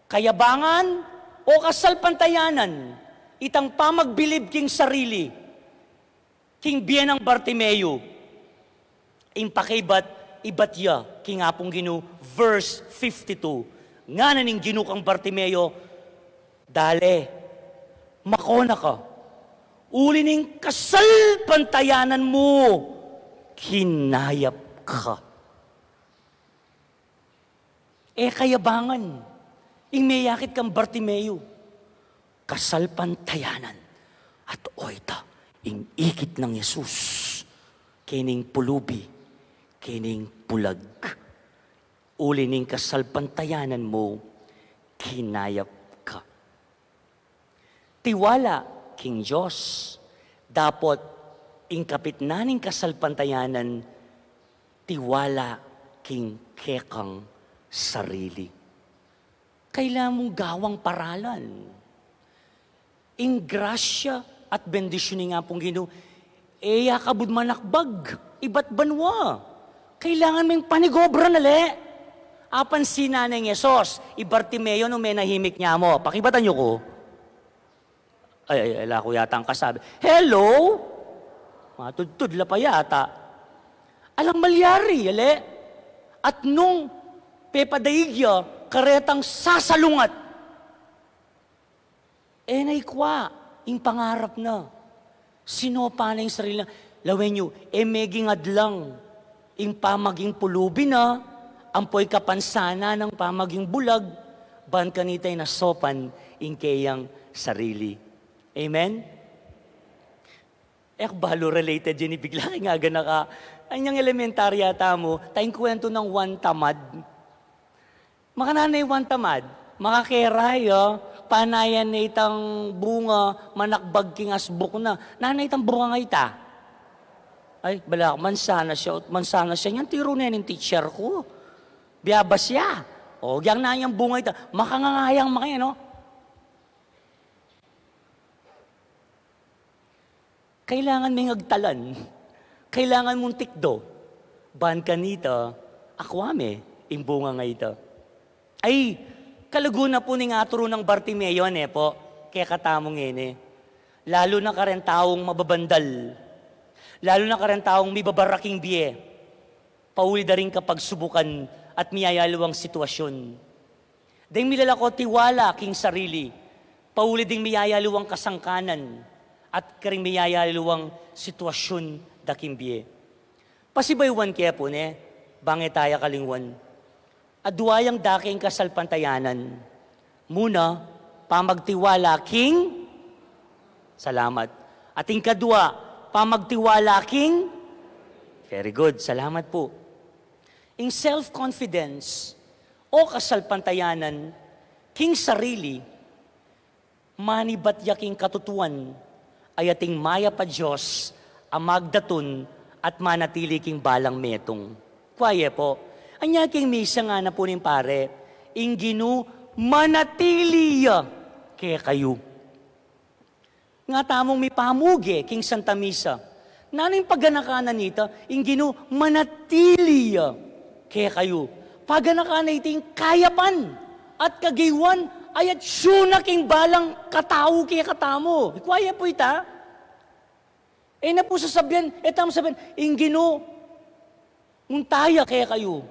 kayabangan o kasalpantayanan, itang pamagbilib king sarili, king biyan ng Bartimeo, impakibat, ibatya, king apong Ginu, verse 52, nga naning Ginu kang Bartimeo, dale, makona ka, uli ning kasalpantayanan mo, kinayap ka. Kayabangan, imeyakit kang Bartimeo, kasalpantayanan, at oyta, ingikit ng Yesus, kining pulubi, kining pulag, uli ning kasalpantayanan mo, kinayap ka. Tiwala, King Diyos, dapat ingkapit naning kasalpantayanan, tiwala king kekang sarili. Kailangan mong gawang paralan. In grasya at bendisyon nga pong Ginoo, eya kabud manakbag, iba't banwa. Kailangan mong panigobra nali. Apan sinanay ng Yesos, Bartimeo nung may nahimik niya mo. Pakibatan niyo ko. Ay, ala ko yata ang kasabi. Hello? Matudtud la pa yata. Alang malyari, ale. At nung pepadaigya, karetang sasalungat. Naikwa, yung pangarap na. Sinopa na yung sarili na. Lawen nyo, meging adlang. Yung pamaging pulubi na, ampoy kapansana ng pamaging bulag, ban kanitay na sopan, yung kayang sarili. Amen? Balo related yun, bigla nga gana ka. Anyang elementarya tamo, tayong kwento ng one tamad. Makananay one tamad, makakeray, panayan na itang bunga, manakbag king asbuk na. Nanay itang bunga nga ita. Ay, bala, mansana siya. Yan, tiro na yan yung teacher ko. Biyabas siya. O, yang na yung bunga ita. Makangangayang makaya, no? Kailangan may ngagtalan. Kailangan mong tikdo. Ban kanita, akwame, imbunga nga ito. Ay, kalaguna po ni nga turo ng Bartimeo, po, kaya katamong Lalo na ka rin taong mababandal. Lalo na ka rin taong may babaraking biye. Pauli na rin kapag subukan at miyayalawang sitwasyon. Dahil milala ko tiwala king sarili. Pauli ding miyayalawang kasangkanan at karing miyayalawang sitwasyon daking biye. Pasibaywan kaya po bangitaya kalingwan. Aduayang daking kasalpantayanan. Muna, pamagtiwala king salamat. Ating kadua, pamagtiwala king very good, salamat po. In self-confidence o kasalpantayanan, king sarili, manibat yaking katutuan, ay ating maya pa Diyos, amagdatun at manatili king balang metong. Kwaye po, anya king misa nga na po ning pare, ing Ginu manatili kaya kayo. Nga tamong may pamugi king Santa Misa, naning pagganakanan nita, ing Ginu manatili kaya kayo. Pagganakanan iting kayapan at kagiwan, ayat syuna king balang katao kaya katamo. Kwaya po ita. Na po sasabihan, tamo sabihan, Gino, muntaya kaya kayo.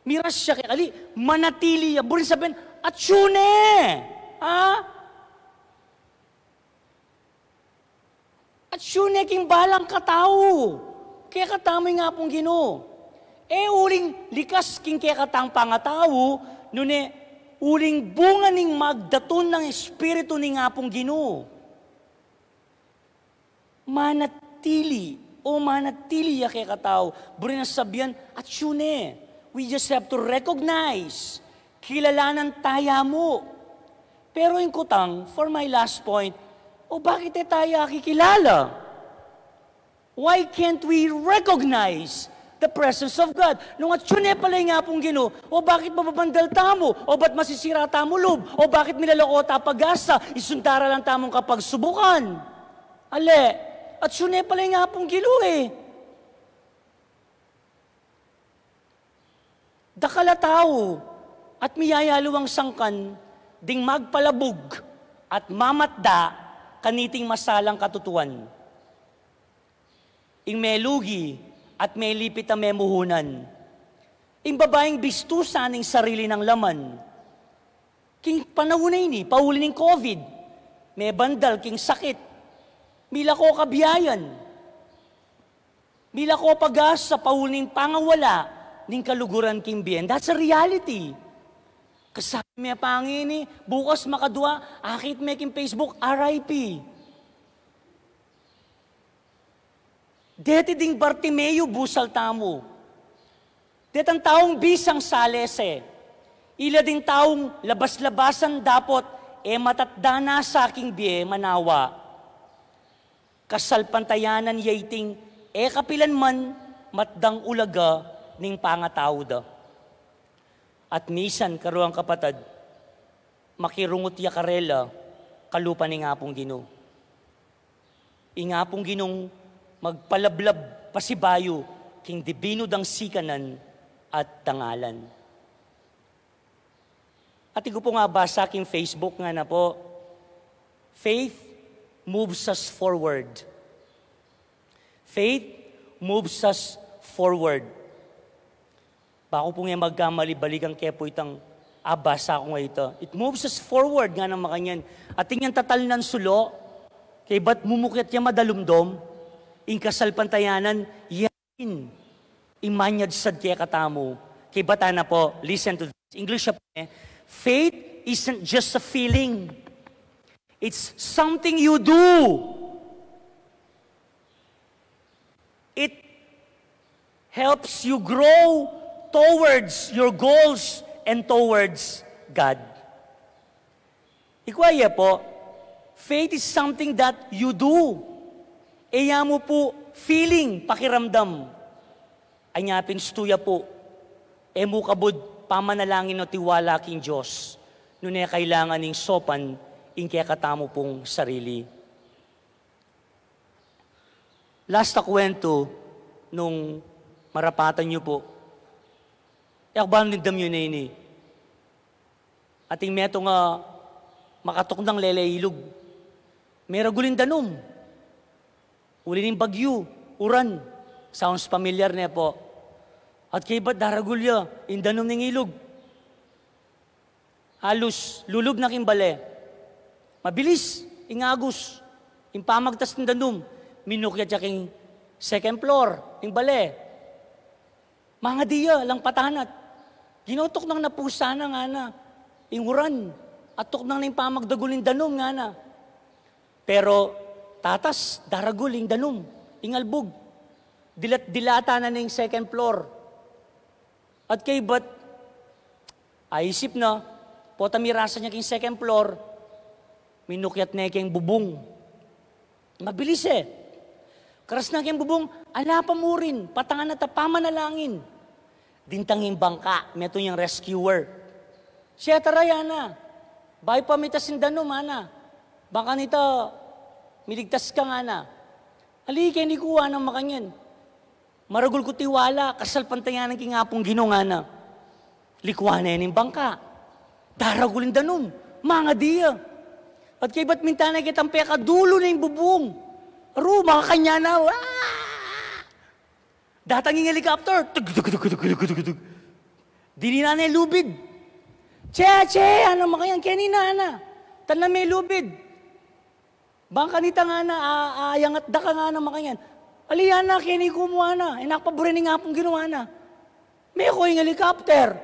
Miras siya kaya kali, manatili, burin sabihin, atsune! Atsune king balang katao. Kaya katamoy nga pong Gino. Uling likas king kaya katang pangatao, nune, uling bunga ning magdaton ng Espiritu ni nga pong Gino. Manatili ya kaya katao. Burin na sabihan, atsune. We just have to recognize, kilalanan taya mo. Pero yung kutang, for my last point, bakit tayo kikilala? Why can't we recognize the presence of God? Nung atsune pala nga pong Gino, bakit mababandal tamo? Ba't masisira tamo loob? Bakit milaloko ta pag-asa? Isuntara lang tamong kapag subukan. Atsune pala nga pong Gino Dakala tao at miyayaluwang sangkan ding magpalabog at mamatda kaniting masalang katutuan. Ing melugi at may lipit na memuhunan. Ing babaeng bistusan ning sarili ng laman. King panahon na ini, pauli ng COVID, may bandal king sakit. Mila ko kabiyayan. Mila ko pag-asa, pauli ng pangawala, ning kaluguran king bien. That's a reality. Kasabi may pangini, bukas makadua, akit may king Facebook, RIP. Deti ding Bartimeo busal tamo. Detang taong bisang salese. Ila ding taong labas-labasan dapot, matatda na sa aking bie manawa. Kasalpantayanan yaiting, kapilan man, matdang ulaga, ning pangatao da. At misan karuang kapatad, makirungot ya karela, kalupa ni nga pong Gino. Nga pong Ginong magpalablab pasibayo, king dibino dang sikanan at dangalan. At igo po nga basa king Facebook nga na po, faith moves us forward. Faith moves us forward. Bako po nga magkamali-baligang kepo itang abasa ko nga ito. It moves us forward nga ng makanyan. At tingnan tatalnan sulo, kay ba't mumukit niya madalumdom, ing kasalpantayanan, yan, imanyad sad kaya katamo. Kay bata na po, listen to this. English po faith isn't just a feeling. It's something you do. It helps you grow towards your goals and towards God. Ikwaya po, faith is something that you do. Eya mo po, feeling, pakiramdam. Anyapin stuya po, mo kabud, pamanalangin no tiwala king Diyos, nung kailangan ning sopan, ing kaya katamo pong sarili. Last na kwento, nung marapatan nyo po, akbang nindam yun na ini. Ating meto nga, makatok ng leleilog. Meragulin danom. Uli ng bagyo, uran. Sounds familiar na po. At kay ba't daragulya, indanom ng ilog. Halos, lulub na kimbale. Mabilis, ingagos. Impamagtas ng danom. Minukya siya king second floor, ing bale. Mga diya, lang patanat. Ginotok nang napusa na nga na. Inguran. At tok nang impamagdagulin danom nga na. Pero, tatas, daraguling danom. Ingalbog. Dilat-dilata na ng second floor. At kay ba't, aisip na, potamirasa niya king second floor, minukyat na king bubong. Mabilis Karas na king bubong, ala pa mo rin, patangan at pamanalangin. Dintanging bangka, meto niyang rescuer. Siya taraya na. Bay pamitasin danom, mana. Baka nito, miligtas ka nga na. Halika, hindi kuha ng makanyan. Maragul ko tiwala, kasalpantayanan king ngapong Ginoo nga na. Likuha na yan yung bangka. Daragulin danom, mga diya. At kay ba't mintana kitang peka, dulo na yung bubong. Aro, makakanya na. Datang yung helicopter. Dili na na lubid. Che, ano makayan? Kenina na. Tanan may lubid. Bangka nita nga na, ayang at daka nga na makayan. Aliyan na, kini kumuha na. Inakpaburin nga pong ginawa na. May ako yung helicopter.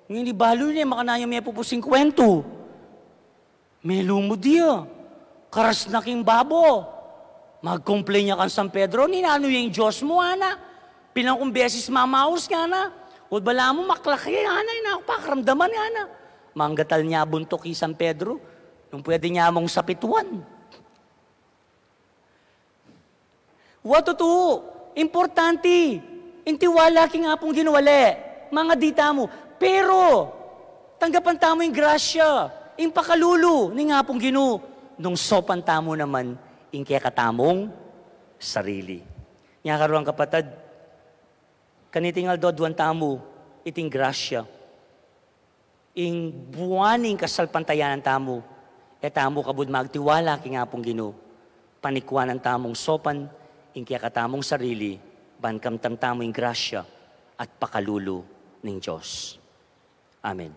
Hindi balo niya, makanaya may pupusing kwento. May lumod diya. Karas na king babo. Mag-complain niya kan San Pedro, ninano yung Diyos mo, ana. Pilang kong beses mamaus nga na. O bala mo, maklaki, ana, inakapakaramdaman, ana. Manggatal niya buntok kay San Pedro, nung pwede niya mong sapituan. Watuto, importante. Intiwala king apong ginwale, mga dita mo. Pero, tanggapan tamo yung grasya, yung pakalulu, ni nga pong ginu, nung sopan tamo naman, yung kaya katamong sarili. Nga karuang kapatid, kanitingal doon tamo, iting grasya, yung buwaning kasalpantayanan tamo, tamo kabud magtiwala king nga pong ginu, panikwanan tamong sopan, yung kaya katamong sarili, bankamtam tamo yung grasya, at pakalulu ng Diyos. Amen.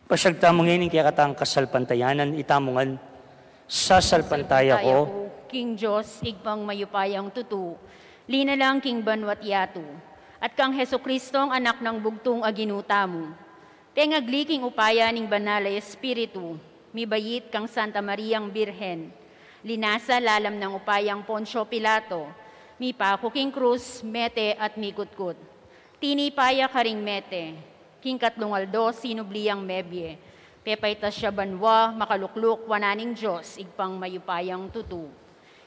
Pasyag tamong ngayon, kaya katang kasalpantayanan, itamongan, sasalpantaya ko, King Diyos, igpang mayupayang tutu, lina lang king banwat yatu, at kang Heso Kristong anak ng bugtong aginuta mo. Tengagli king upaya ning banal ay Espiritu, mibayit kang Santa Mariang Birhen, linasa lalam ng upayang Poncio Pilato, mipako king krus, mete at mikutkut. Tinipaya karing mete, king katlungaldo sinubliyang mebye, pepaytas siya banwa, makalukluk, wananing Diyos, igpang mayupayang tutu.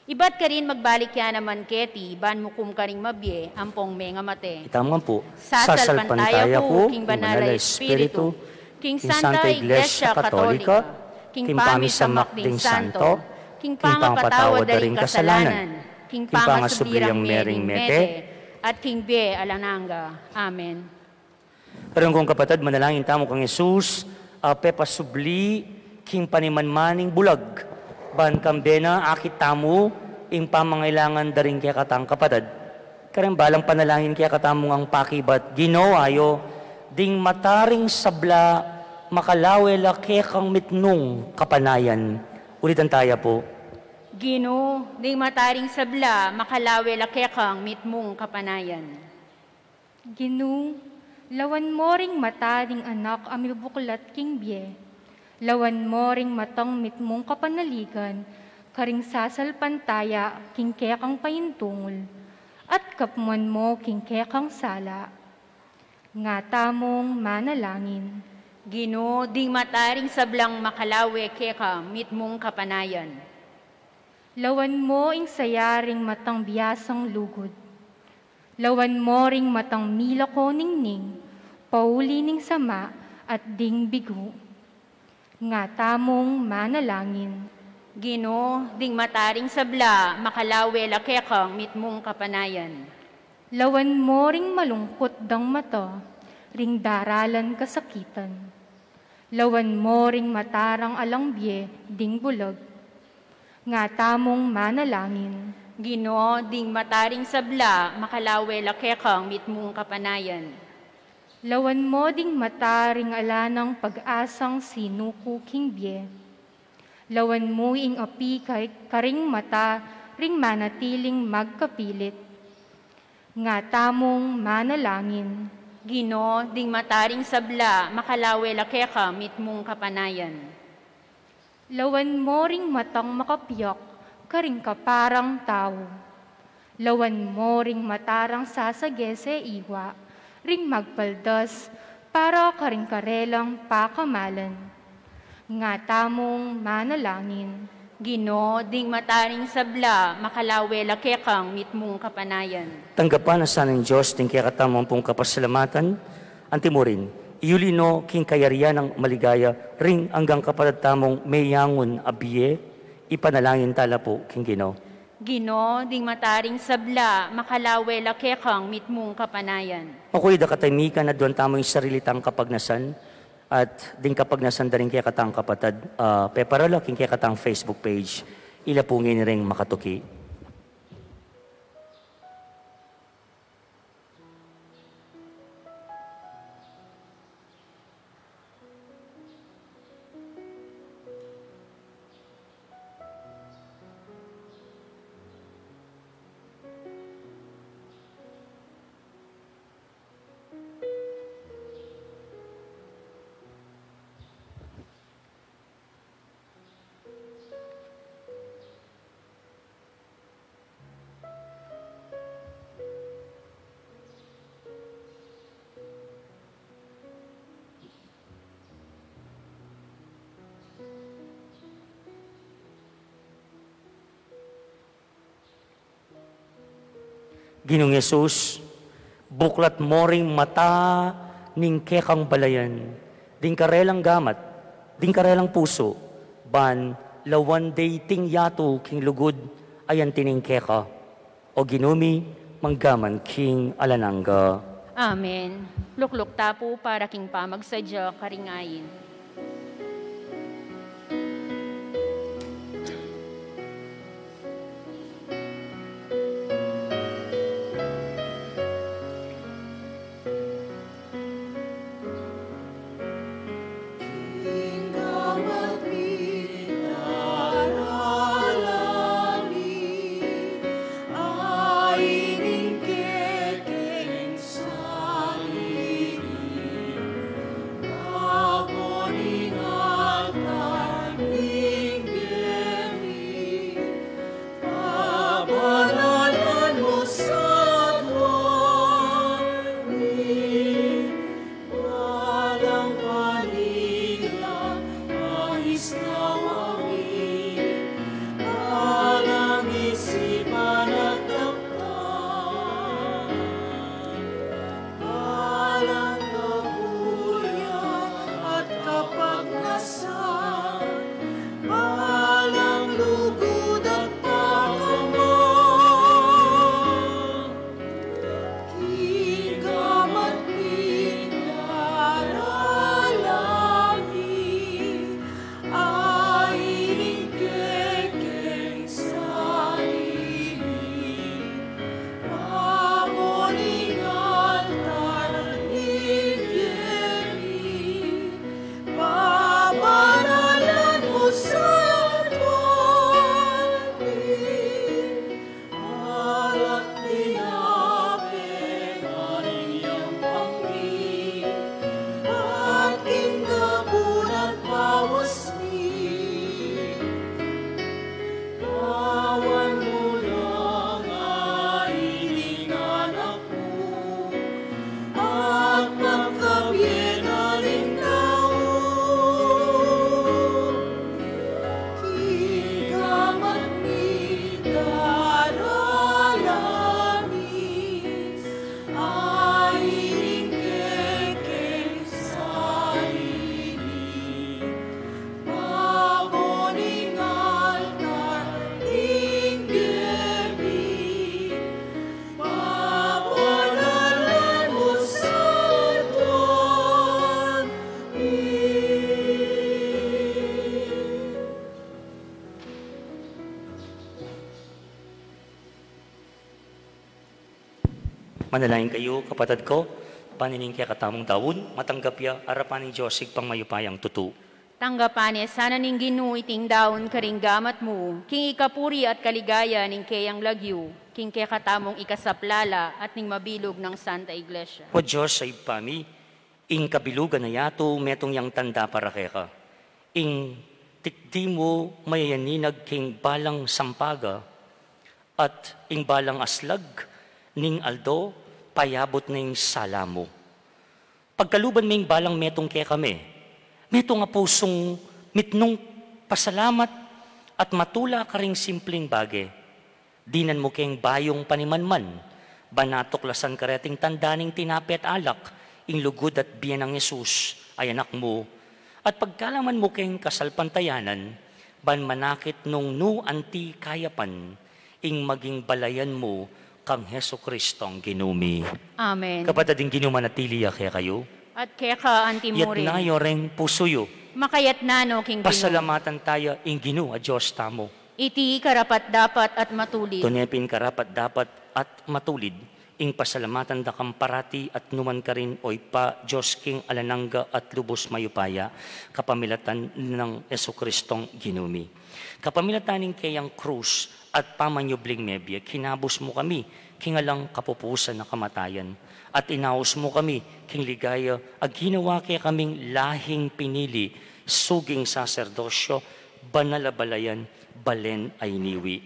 Iba't ka rin magbalik yan naman keti, ban mukum ka rin mabye, ampong menga mate. Itamongan po, Sasalpantaya ko, king banal ay Espiritu, king Santa Iglesia Katolika, king pamisamak ding santo, king pangapatawad daring kasalanan, king pangasubirang mering mete, at king be alananga. Amen. Karong kong kapatid, manalangin tamo kang Jesus, pepasubli, king panimanmaning bulag, ban kambena, akit tamo, ing pamangailangan daring kaya katang kapatid. Karang balang panalangin kaya katamong ang pakibat, ginawayo, ding mataring sabla, makalawe laki kang mitnong kapanayan. Ulitan tayo po. Gino, ding mataring sabla, makalawe laki kang mitmong kapanayan. Gino, lawan mo ring mataring anak amibuklat king bie. Lawan mo ring matang mitmong kapanaligan, karing sasalpantaya king kekang payintungol, at kapmuan mo king kekang sala. Nga tamong manalangin. Gino, ding mataring sablang makalawe keka mitmong kapanayan. Lawan mo ing sayaring matang biyasang lugod. Lawan mo ring matang mila ko ningning, pauli ning sama at ding bigo. Nga tamong manalangin. Gino, ding mataring sabla, makalawe lakekang mitmong kapanayan. Lawan mo ring malungkot dang mata, ring daralan kasakitan. Lawan mo ring matarang alangbye, ding bulag. Nga tamong manalangin. Gino, ding mataring sabla, makalawe lakekang mitmong kapanayan. Lawan mo ding mataring alanang pag-asang sinuku king bie. Lawan mo ing api karing mata, ring manatiling magkapilit. Nga tamong manalangin. Gino, ding mataring sabla, makalawe lakeka mitmong kapanayan. Lawan mo ring matang makapiyak, karing kaparang tao. Lawan mo ring matarang sasagese iwa, ring magpaldas, para karing karelang pakamalan. Nga tamong manalangin. Gino, ding mataring sabla, makalawe lakekang mitmong kapanayan. Tanggapan na sa ng Diyos, ting kaya katamang pong kapasalamatan, antimurin, iulino king kayarian ng maligaya, ring anggang kapatid tamong mayangon abiye, Ipanalangin tala po, king Ginoo. Gino, ding mataring sabla, makalawela kekang mitmong kapanayan. Ako'y da kataymikan na doon tamang sarilitang kapagnasan at ding kapagnasan da rin kaya katang kapatad. Peparala king kaya katang Facebook page. Ilapungin ring makatuki. Ginong Yesus, buklat mo ring mata ning kekang balayan, ding karelang gamat, ding karelang puso, ban lawan day ting yato king lugod ayan tining keka, o ginumi manggaman king alananga. Amen. Lukluk tapo para king pamagsadya karingayin. Manalangin kayo, kapatid ko, panining kaya katamong dawon, matanggap ya, arapan ni Josig pang mayupayang tutu. Tanggapane, sana ning Ginoo iting daon karing gamat mo, king ikapuri at kaligaya ning kayang lagyo, king kaya katamong ikasaplala at ning mabilog ng Santa Iglesia. O Diyos ay pami, ing kabilugan na yato, metong yang tanda para kaya ing tikdi mo mayayaninag king balang sampaga, at ing balang aslag, ning aldo, payabot ning sala mo. Pagkaluban ming balang metong kaya kami, meto nga pusong mitnong pasalamat at matula ka ring simpleng bagay. Dinan mo keng bayong panimanman, banatoklasan kareting tandaning tinapi at alak, ing lugod at biyan ng Yesus ay anak mo. At pagkalaman mo keng kasalpantayanan, ban manakit nung nu anti kayapan, ing maging balayan mo kang Heso Kristong ginumi. Amen. Kapatading ginumanatili kaya kayo, At kaya ka, yat antimurin. na yoreng pusuyo, Makayat na no, King Gino. pasalamatan tayo ing Gino a Diyos tamo. Iti karapat dapat at matulid. Tunepin karapat dapat at matulid, ing pasalamatan da kang parati at numan ka rin oy pa Diyos king alanangga at lubos mayupaya, kapamilatan ng Yesu Kristong ginumi. Kapamilataning kayang krus at pamanyubling mebye, kinabos mo kami, kingalang kapupusan na kamatayan. At inaos mo kami, king ligaya, ag ginawa kaya kaming lahing pinili, suging saserdosyo, banalabalayan, balen ay niwi.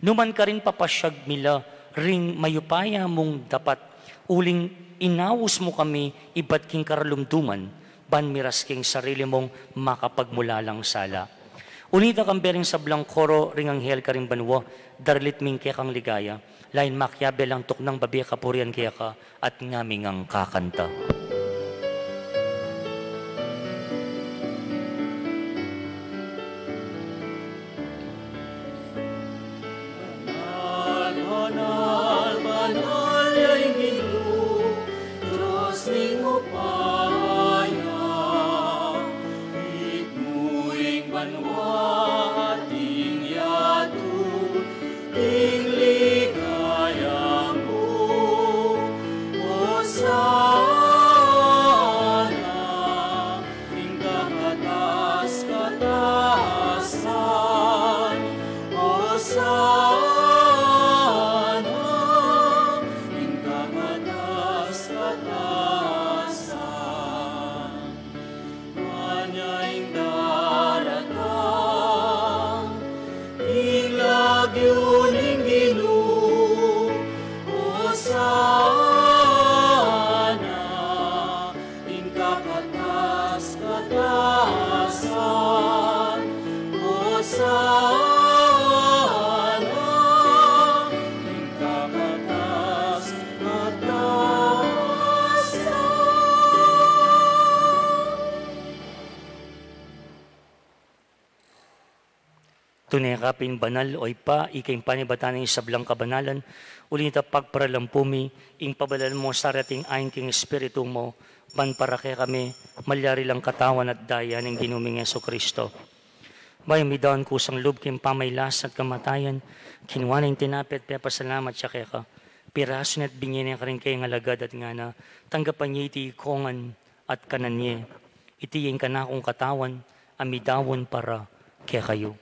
Numan ka rin papasyag mila, ring mayupaya mong dapat, uling inaos mo kami, iba't king karalumduman, ban miras king sarili mong makapagmulalang sala. Unita kang bering sa blangkoro, ring anghel ka rin banwa, darlit ming kaya kang ligaya, lain makyabe lang tuknang babi kapurian kaya ka, at ngaming ang kakanta. Tunekapin banal o ipa, ikaing panibatan ng isablang kabanalan, ulita pagparalampumi, ing pabalan mo sa rating ayon king espiritu mo, ban para kay kami, malyari lang katawan at daya ng ginuming Yeso Kristo. May midaan kusang loob king pamaylas at kamatayan, kinuha ng tinapit, pasalamat siya kay ka. Piraso at binyan ka rin kayong alagad at nga na, tanggapan niya iti kongan at kanan niya. Iti yung kanakong katawan, amidawon para kay kayo.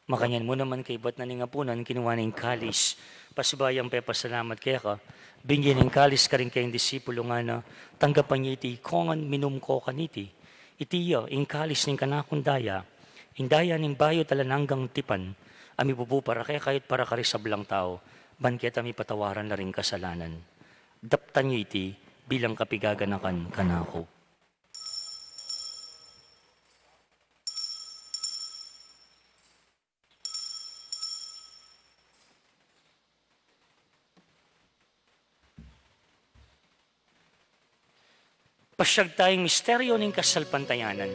Makanyan mo naman kay ba't na ningapunan, kinuha ng kalis. Pasibayang pasalamat kaya ka. Bingyan ng kalis ka rin kayong disipulo nga na tanggapan niya iti kongan minum ko kaniti. Itiya, ing kalis ng kanakong daya. Ing daya ng bayo talananggang tipan. Ami bubu para kaya kahit para karisablang tao. Banket ami patawaran na rin kasalanan. Daptan niyo iti bilang kapigaganakan kanako. Pasyag tayong misteryo ng kasalpantayanan.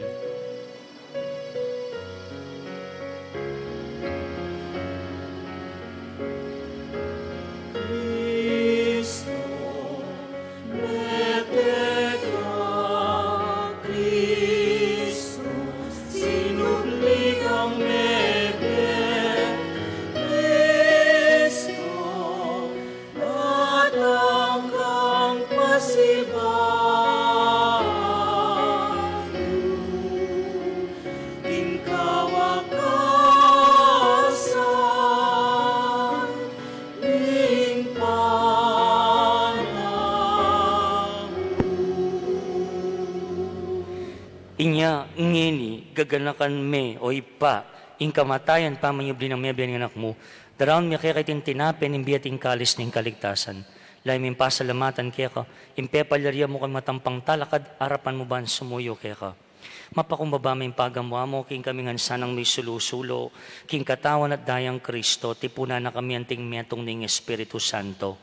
Inya ngini gaganakan me o ipa ing kamatayan pamanyubli ng mebian ng anak mo daraon mi kaya kaitin tinapin imbiyat ing kalis ng kaligtasan lay min pasalamatan kaya ka impepalarya mo kay matampang talakad harapan mo ban sumuyo kaya ka Mapakumbaba may pagamwa mo, king kami ngansa ng may sulusulo, king katawan at dayang Kristo, tipuna na kami anting metong ning Espiritu Santo.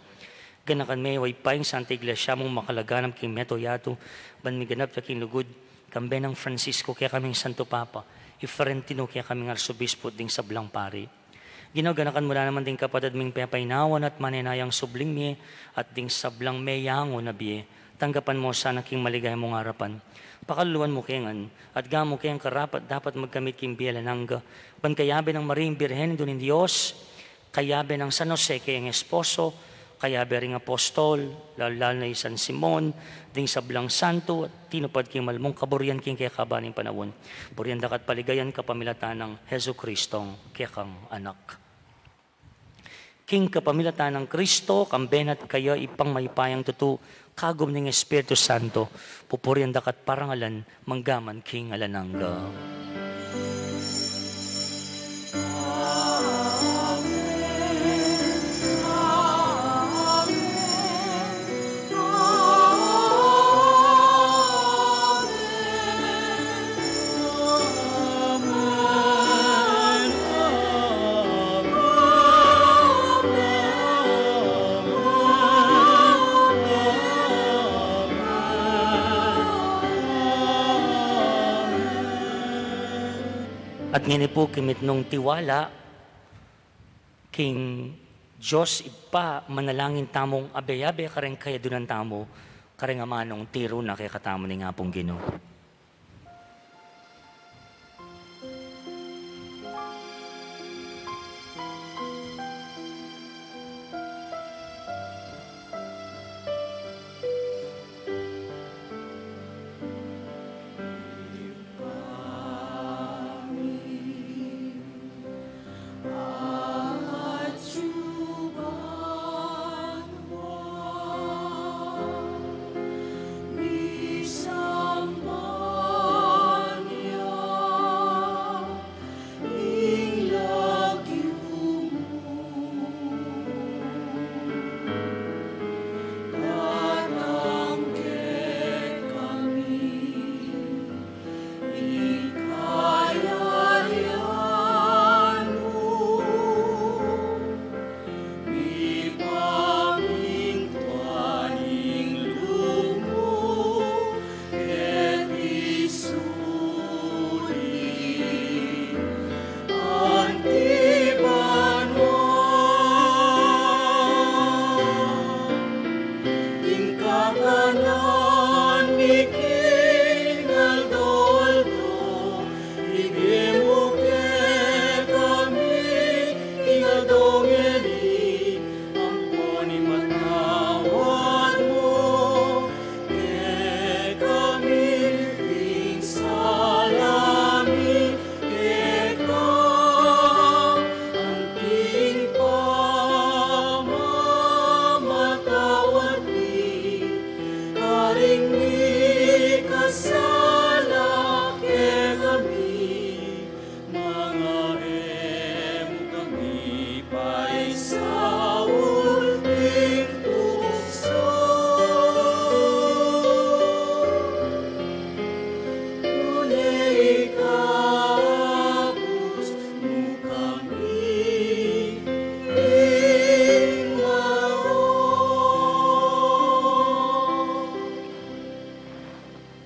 Ganakan may waypayng Santa Iglesia mong makalaganap king meto yato, ban mi ganap king lugod, kambe ng Francisco kaya kaming Santo Papa, Iferentino kaya kaming Arsobispo ding sablang pari. Ginaganakan mo na naman ding kapatid ming pepainawan at maninayang subling mi at ding sablang meyango na biye. Tanggapan mo sana king maligay mong harapan. Pakaluluan mo kengan at gamo kayang karapat dapat magkamit king biyalananga. Ban kayabe ng Maring Birhen doon ng Diyos, kayabe ng San Jose kayang esposo, kayabe ring apostol, lal na San Simon, ding sablang santo, at tinupad king malmong kaburian king kaya kabaning panawon. Burian dakat paligayan kapamilatan ng Heso Kristong kaya kang anak. King kapamilatan ng Kristo, kambenat kaya ipang maypayang tutu, kagom ng Espiritu Santo, pupurian dakat parangalan, manggaman king alanangga. At ngini po kimit nung tiwala, king Diyos ipa manalangin tamong abe-abe kareng kaya dunan tamo, kareng amanong tiro na kaya katamo ni nga pong Ginoo.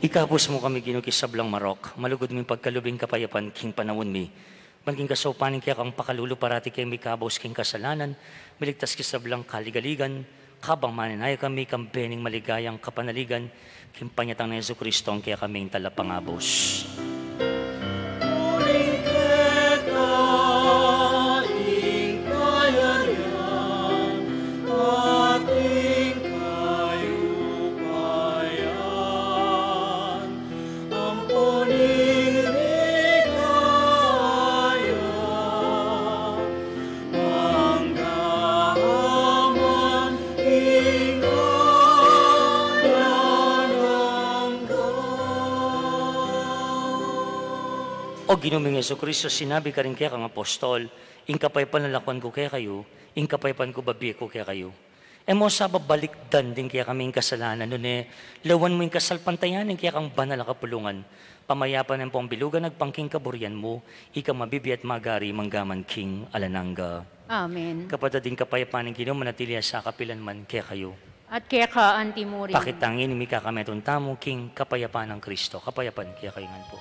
Ikapos mo kami ginukisablang Marok, malugod mi pagkalubing kapayapan king panawon mi. Maging kasopanin kaya kang pakalulu parati kay mi kabos king kasalanan, miligtas kisablang kaligaligan, kabang maninaya kami kambening maligayang kapanaligan, king panyatang na Yesu Kristong kaya kaming talapangabos. O Ginoong Yesu Kristo, sinabi ka rin kaya kang apostol, ingkapay panlalakwan ko kaya kayo, ingkapay pan ko babi ko kaya kayo. Emo sa babalikdan din kaya kaming kasalanan nun lawan mo yung kasalpantayanan kaya kang banal na kapulungan. Pamayapan ng pambilugan nagpangking kaburian mo, ika mabibi at magari manggaman king alananga. Amen. Kapatid din kapayapaan ng Ginoo manatili sa kapilan man kaya kayo. At kaya ka antimurin. Pakitangin mi kakametong tamo king kapayapaan ng Kristo. Kapayapaan kaya kayo nga po.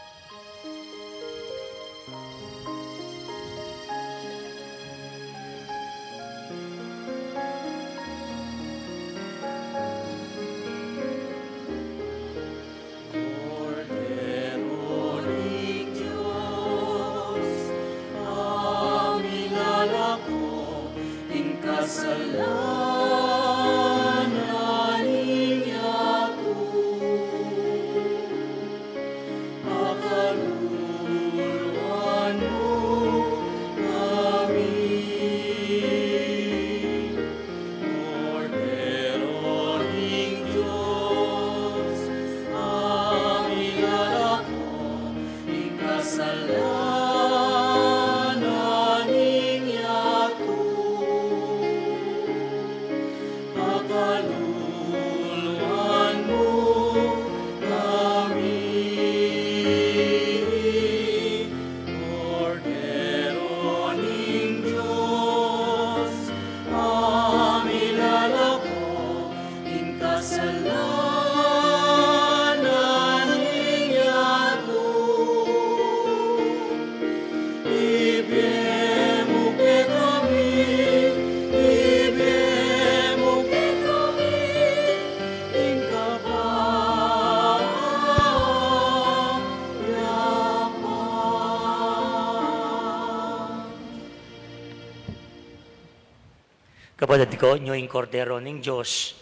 Kapatid ko, nyo yung kordero ng Diyos,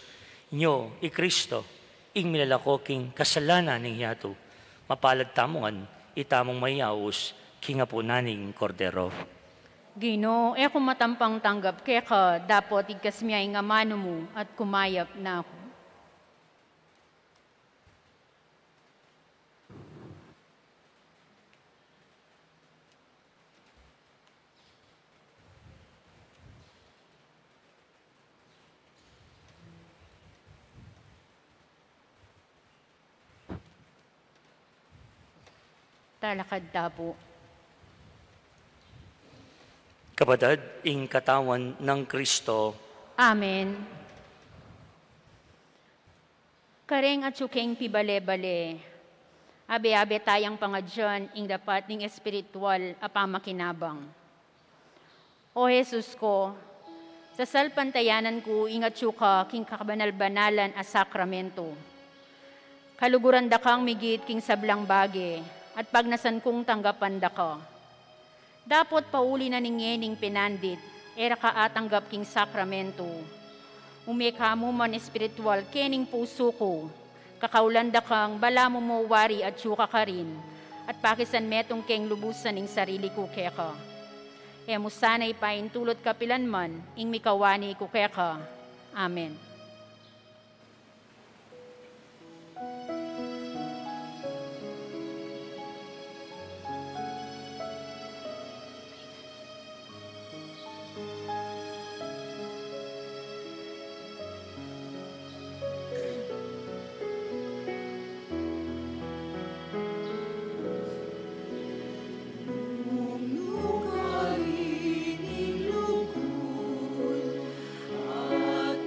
nyo, Kristo, ing milalako king kasalanan ng yato, mapalad tamongan, itamong mayaos, king apo naning kordero. Ginoo, kung matampang tanggap, kaya ka dapat igkasmiyay nga mano mo at kumayap na ako. Talakad tapo. Kapatid, ing katawan ng Kristo. Amen. Kareng at sukeng pibale-bale, abe-abe tayang pangadyan ing dapat ning espiritual apamakinabang. O Jesus ko, sa salpantayanan ko ingat suka king kakabanal-banalan a sakramento. Kaluguran da kang migit king sablang bage, at pagnasan kong tanggapan da ka. Dapat pauli na ningening pinandit, era ka atanggap king sakramento. Umeka mo man espiritual kening puso ko, kakaulanda kang bala mo mo wari at suka ka rin, at pakisan metong keng lubusan ing sarili ko keka. Emo sana'y paintulot kapilanman, ing mikawani ko keka. Amen. At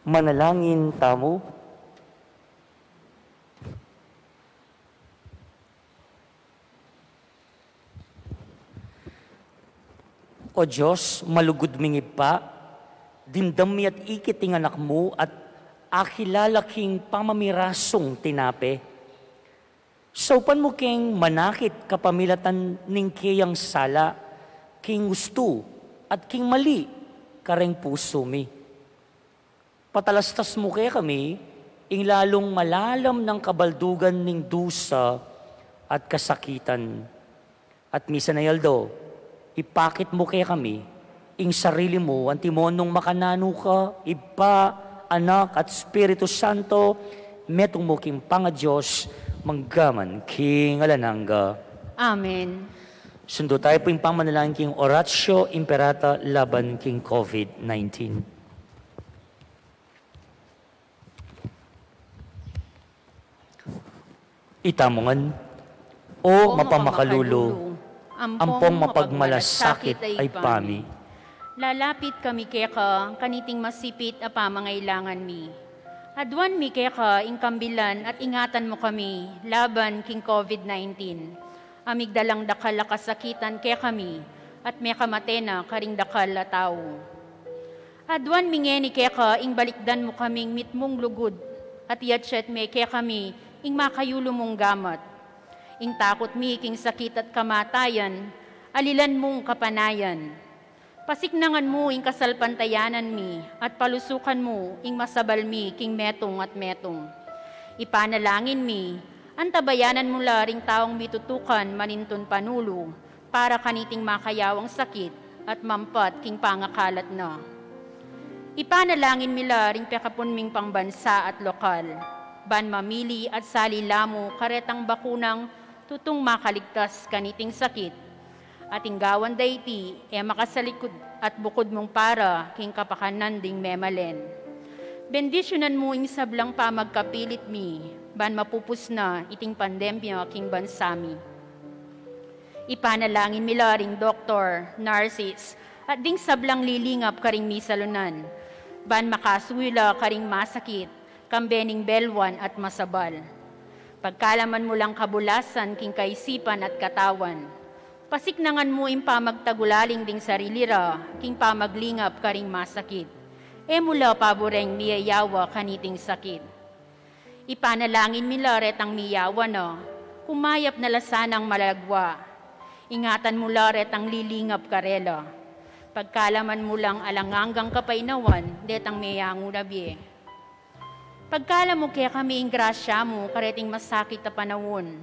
Manalangin tamo. O Diyos, malugod mingib pa, dimdami at ikiting anak mo at akilalaking pamamirasong tinape. Saupan mo king manakit kapamilatan ning kayang sala, king gusto at king mali, kareng puso mi. Patalastas mo kaya kami, ing lalong malalam ng kabaldugan ning dusa at kasakitan. At misa na yaldo, ipakit mo kaya kami, ing sarili mo, ang timonong makanano ka, Iba, Anak at Espiritu Santo, metong mo king Panga-Diyos, manggaman king alananga. Amen. Sundo tayo po yung pamanalangin king Oratio Imperata laban king COVID-19. Itamongan, o mapamakalulo, ampong mapagmalasakit ay pami. Lalapit kami keka, kaniting masipit a pamangailangan mi. Adwan mi keka, ingkambilan at ingatan mo kami, laban king COVID-19. Amigdalang dakal a kasakitan kaya kami, at may kamatena karing dakal a tao. Adwan mi ngeni keka, ing balikdan mo kaming mitmong lugod, at yatsyet may kaya kami, ing makayulo mong gamat. Ing takot mi king sakit at kamatayan, alilan mong kapanayan. Pasiknangan mo ing kasalpantayanan mi, at palusukan mo ing masabal mi king metong at metong. Ipanalangin mi, antabayanan mo laring taong mitutukan manintun panulo, para kaniting makayawang sakit at mampat king pangakalat na. Ipanalangin mi laring pekapunming pangbansa at lokal, ban mamili at salilamo karetang bakunang tutong makaligtas kaniting sakit, ating gawan dayti makasalikod at bukod mong para king kapakanan ding memalen. Bendisyonan mo ing sablang pamagkapilit mi, ban mapupus na iting pandemya king bansami. Ipanalangin mi laring doktor, nurses, at ding sablang lilingap karing misalunan, ban makasuwila karing masakit, kambening belwan at masabal. Pagkalaman mo lang kabulasan king kaisipan at katawan, pasiknangan mo ing pamagtagulaling ding sarili ra, king pamaglingap karing masakit, mula paboreng miyayawa kaniting sakit. Ipanalangin mi laret ang miyawa na, kumayap na lasanang malagwa, ingatan mo laret ang lilingap karela, pagkalaman mo lang alanganggang kapainawan, detang miyango nabye. Pagkala mo kaya kami ing grasya mo, kareting masakit na panahon,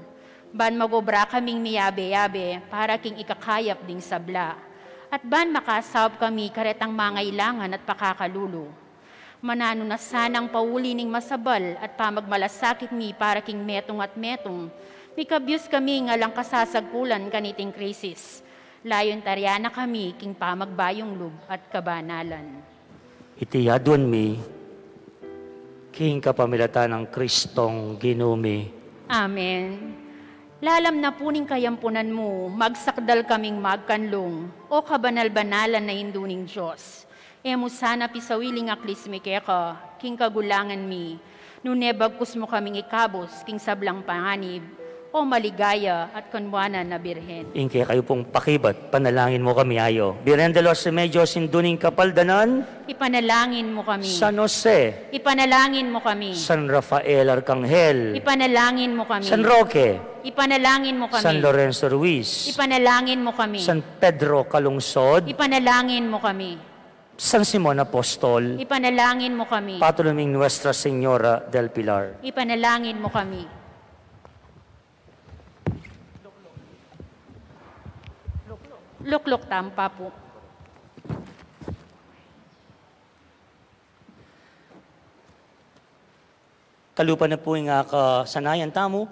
ban magobra kaming miyabe-yabe, para king ikakayap ding sabla, at ban makasawab kami karetang mangailangan at pakakalulo. Manano na sanang pauli ning masabal at pamagmalasakit mi para king metong at metong, mikabyos kami nga lang kasasagkulan kaniting krisis. Layon taryana kami king pamagbayong lub at kabanalan. Itiyadwan mi, king kapamilatan ng Kristong Ginumi. Amen. Lalam na puning kayampunan mo, magsakdal kaming magkanlong, o kabanal-banalan na induning Diyos. Emo sana pisawiling aklis mi keka, king kagulangan mi, nunebagkus mo kaming ikabos, king sablang panganib, o maligaya at kunwanan na birhen. Ingke kayo pong pakibat, panalangin mo kami ayo. Birhen de los Remedios induning kapaldanan. Ipanalangin mo kami. San Jose. Ipanalangin mo kami. San Rafael Arcangel. Ipanalangin mo kami. San Roque. Ipanalangin mo kami. San Lorenzo Ruiz. Ipanalangin mo kami. San Pedro Calungsod. Ipanalangin mo kami. San Simon Apostol. Ipanalangin mo kami. Patuluming Nuestra Señora del Pilar. Ipanalangin mo kami. Luklok tampa po. Kalupan na po yung kasanayan tamo.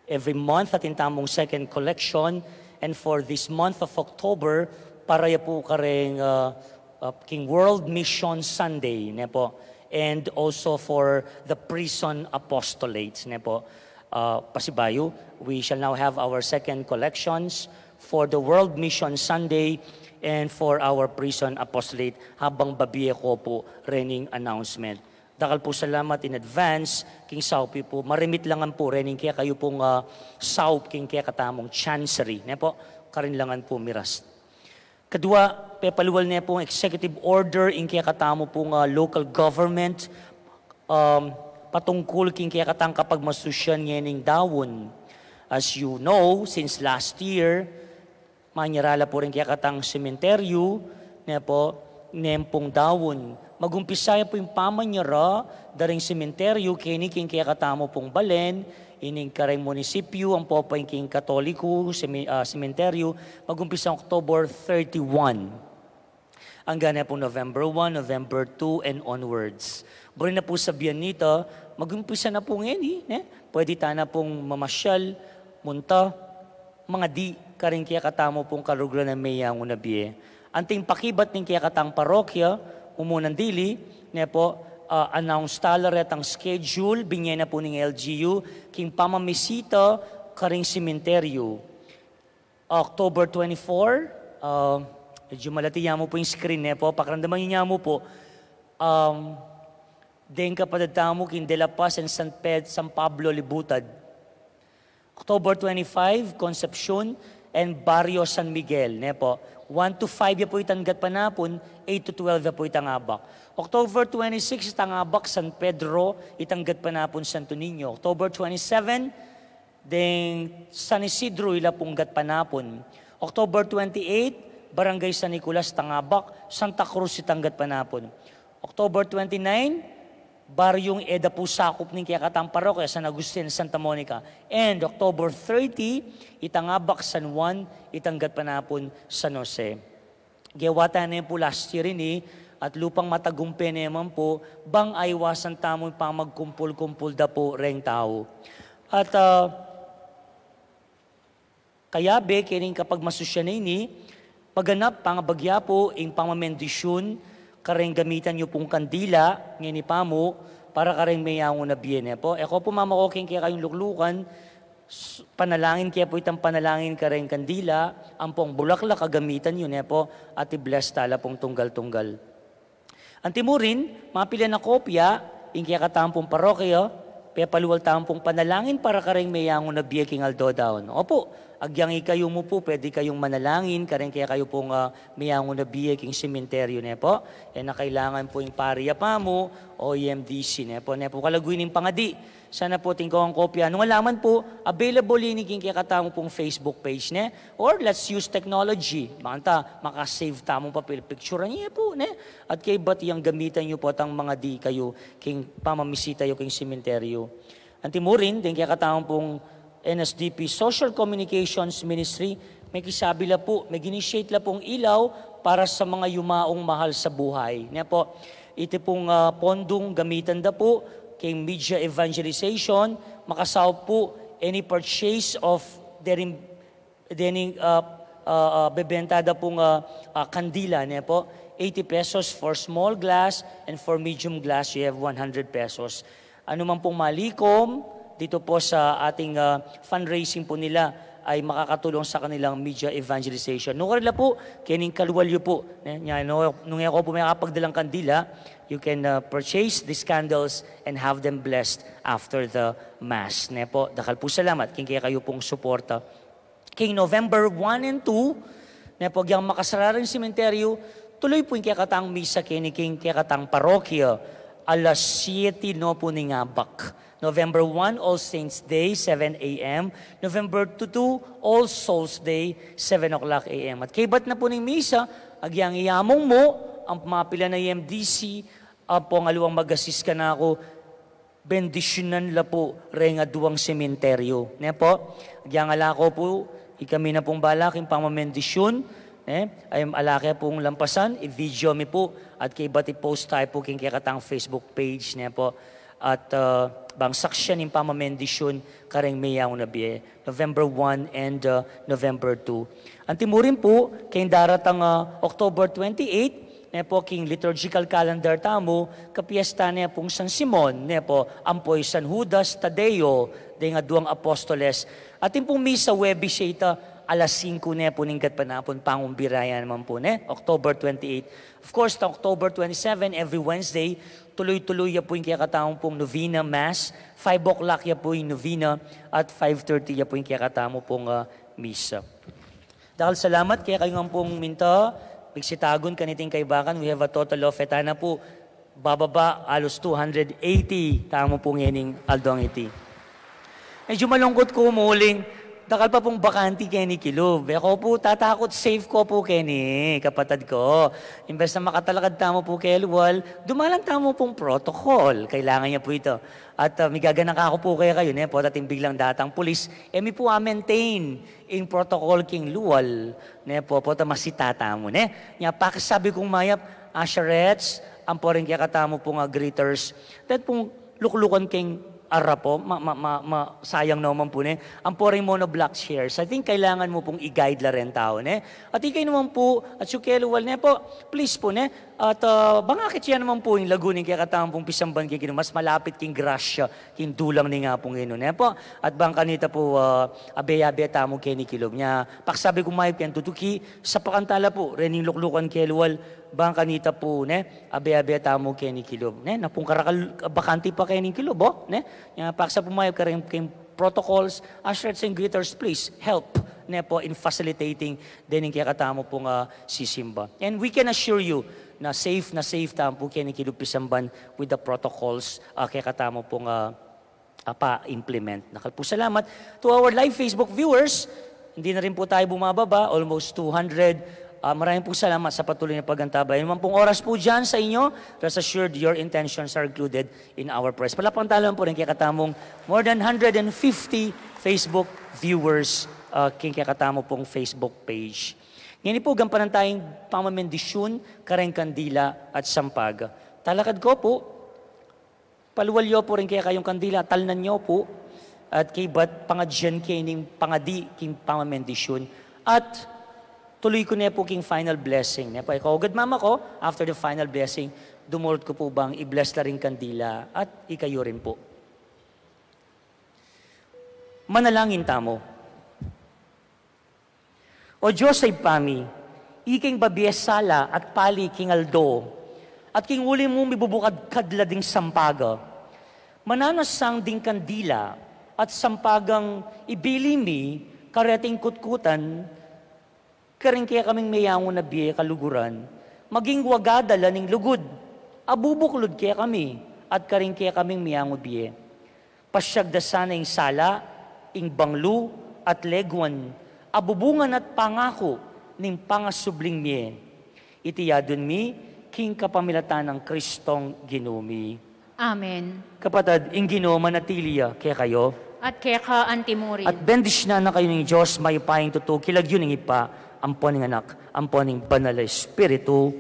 Every month atin tamong second collection. And for this month of October, para ya po kareng King World Mission Sunday. Ne po. And also for the prison apostolates. Ne po. Pasibayo, we shall now have our second collections for the World Mission Sunday. and for our prison apostolate habang babiye ko po rening announcement. Dakal po salamat in advance, King Saupi po. Marimit langan po rening kaya kayo pong Saup, King kaya katamong chancery. Ne po, karinlangan po miras. Kadua, pepaluwal niya pong executive order in kaya katamo pong local government patungkol king kaya katang kapag masusyan nyening dawon. As you know, since last year, manyarala po rin kaya katang sementeryo na po, nempong dawon. Magumpisaya po yung pamanyara daring sementeryo, king kaya katamo pong balen, ining kareng munisipyo, ang popay king katoliko, sementeryo, mag-umpisa October 31. Hanggang na po November 1, November 2, and onwards. Bari na po sabihan nito, mag-umpisa na po ngayon, pwede ta na pong mamasyal, munta, mga di, kareng kaya katamo pong karugla na mayang unabiye. Anting pakibat ng kaya katang parokya, umunang dili, po, announce talaret ang schedule, binyan na po ng LGU, king pamamisita karing sementeryo. October 24, medyo malatiya mo po yung screen po, pakiramdaman niya mo po, den kapadadamo king De La Paz and San Pablo Libutad. October 25, Concepcion and Barrio San Miguel, po. 1 to 5 po itanggat panapon, 8 to 12 po itangabak. October 26, itangabak San Pedro, itanggat panapon Santo Niño. October 27, ding San Isidro, ilapunggat panapon. October 28, Barangay San Nicolas, tangabak, Santa Cruz, itanggat panapon. October 29, Baryong Eda po sakop ng kaya katang parokya, San Agustin, Santa Monica. And October 30, itangabak San Juan, itanggat panapon San Jose. Gewata na po last year rin at lupang matagumpe naman po, bang aywasan tamoy pa magkumpul-kumpul da po reng tao. At kaya be, kining kapag masusya na maganap pangabagya po, ing pamamendisyon, kareng gamitan nyo pong kandila, ngini pa mo, para kareng mayangon na biyene po. Eko po mamakoking kaya kayong luklukan, panalangin kaya po itang panalangin kareng kandila, ang pong bulaklak kagamitan yun po, at i-bless tala pong tunggal-tunggal. Antimurin, mapila na kopya, yung kaya katampong parokya, pepaluwal tampong panalangin para kareng mayangon na biyeking aldo daon. Opo, agyang kayo mo po, pwede kayong manalangin, kareng kaya kayo pong mayangon na biyeking sementeryo po. Na kailangan po yung pariya pa mo o EMDC po. Kalaguin yung pangadi. Sana po tingko ang kopya. Nung alaman po, available yun kaya katamo pong Facebook page or let's use technology. Makasave tamong papel picture niya po. At kay ba't yung gamitan nyo po at ang mga di kayo king pamamisita yung king sementeryo. Antimurin, din kaya katamong pong NSDP Social Communications Ministry, may kisabi la po, may ginitiate la pong ilaw para sa mga yumaong mahal sa buhay. Po, ito pong pondong gamitan da po, kay media evangelization, makasaw po any purchase of bebentada pong kandila. Po, 80 pesos for small glass and for medium glass, you have 100 pesos. Ano man pong malikom, dito po sa ating fundraising po nila ay makakatulong sa kanilang media evangelization. Nung karila po, kining kaluwalyo po. Nung ako po may kapagdalang kandila, you can purchase these candles and have them blessed after the Mass. Po, dakal po salamat. King kaya kayo pong suporta. King November 1 and 2, po, yung makasararing sementeryo, tuloy po yung kaya katang misa king kaya katang parokya, alas 7 po ni ngabak. November 1, All Saints Day, 7 a.m. November 2, All Souls Day, 7 o'clock a.m. At kay ba't na po ng misa, agyang iyamong mo, ang mapila na EMDC, po ang aluang mag-assist ka na ako, bendisyonan la po, renga duwang sementeryo. Po, agyang alako po, ikami na pong balaking pamamendisyon, ay alake pong lampasan, i-video mi po, at kay ba't i-post tayo po king kaya Facebook page, po. At bang saksyan yung pamamendisyon kareng mayang na biye. November 1 and November 2. Antimurin po, kayong daratang October 28, po king liturgical calendar tamo, kapiesta niya pong San Simon, po ampoy San Judas Tadeo, de nga duwang apostoles. At yung pong misa webisita, alas 5 ne po ning panapon pangumbiraya naman po ne, October 28. Of course, ta October 27, every Wednesday, tuloy-tuloy ya po yung kayakataong pong novena mass. 5 o'clock ya po yung novena at 5:30 ya po yung kayakatamo pong misa. Dahil salamat kaya kayo nga pong minta, bigsitagon kaniting kaibakan, we have a total of etana po, bababa alos 280, tamo po ngayon aldong iti. Medyo malungkot ko umuling, dakal pa pong bakanti Kenny Kilob. Ako po tatakot, safe ko po Kenny, kapatid ko. Imbes na makatalakad tamo po kay Luwal, dumalang tamo pong protocol. Kailangan niya po ito. At may gaganak ako po kayo, ne, po tating biglang datang pulis. Mi po maintain in protocol king Luwal. Ne, po ta masitata mo, ne. Nya pakisabi kong mayap, asherets, ang po rin kaya katamo pong greeters. That pong luklukan king ara po, sayang naman po ne. Ang poring mono black shares. I think kailangan mo pong i-guide la rin tao ne. At ikay naman po, at sukeluwal ne po, please po ne. At bangakit siya naman po yung lagunin kaya katang pong pisamban kay mas malapit king grasya, king dulang ni nga pong ino ne po. At bang kanita po, abe-abe tamo kay ni Kilob niya. Paksabi ko mayip yan tutuki, sa pakantala po, rening luklukan keluwal, bang kanita po ne, abe-abe tamo kay ni Kilob. Ne, napong karakal bakanti pa kay ni Kilob, oh, ne. Yan, paksa pumayag ka rin protocols, ushers and greeters, please help ne po in facilitating din yung kaya pong sisimba. And we can assure you na safe tampo kaya ni Kilupisamban with the protocols kaya katamo pong pa-implement. Nakalpo salamat to our live Facebook viewers. Hindi na rin po tayo bumababa, almost 200. Maraming po salamat sa patuloy na pagantabay. Naman pong oras po dyan sa inyo, rest assured your intentions are included in our prayers. Palapantalan po rin kaya katamong more than 150 Facebook viewers kaya katamo pong Facebook page. Ngayon po, gampanan tayong pamamendisyon, kareng kandila at sampaga. Talakad ko po, paluwalyo po rin kaya kayong kandila, talnan nyo po, at kay ba't pangadyan kayo ng pangadi king pamamendisyon. At tuloy ko na po king final blessing. Nepo, ikaw, agad mama ko, after the final blessing, dumulot ko po bang i-bless na rin kandila at ikayo rin po. Manalangin tamo. O Diyos ay pami, iking babies sala at pali king aldo, at king uli mo mibubukad kadla ding sampaga. Mananasang ding kandila at sampagang ibilimi, kareting kutkutan, karing kaya kaming mayangon na biye kaluguran, maging wagadala ning lugod, abubuklod kaya kami, at karing kaya kaming mayangon biye. Pasyagda sana ing sala, ing banglu, at legwan, abubungan at pangako, ning pangasubling miye. Itiyadon mi, king kapamilatan ng Kristong ginumi. Amen. Kapatid, ing Ginoo manatiliya kaya kayo, at kaya ka antimurin. at bendish na kayo ng Diyos, may ipahing totoo, kilagyo ng ipa, ampon ng anak, ampon ng banal na Espiritu.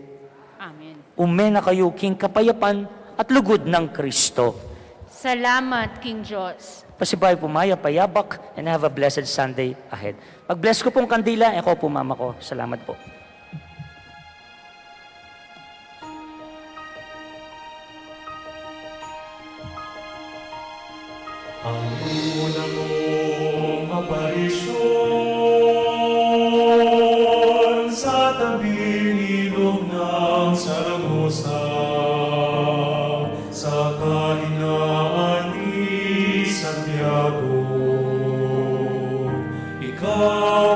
Amen. Umena kayo, king kapayapan at lugod ng Kristo. Salamat, King Diyos. Pasibay pumaya, payabak, and have a blessed Sunday ahead. Pag-bless ko pong kandila, ako po mama ko. Salamat po. Ang una mong aparisyon sa tabing ilog ng Saragosa, sa kahinaan ni Santiago, ikaw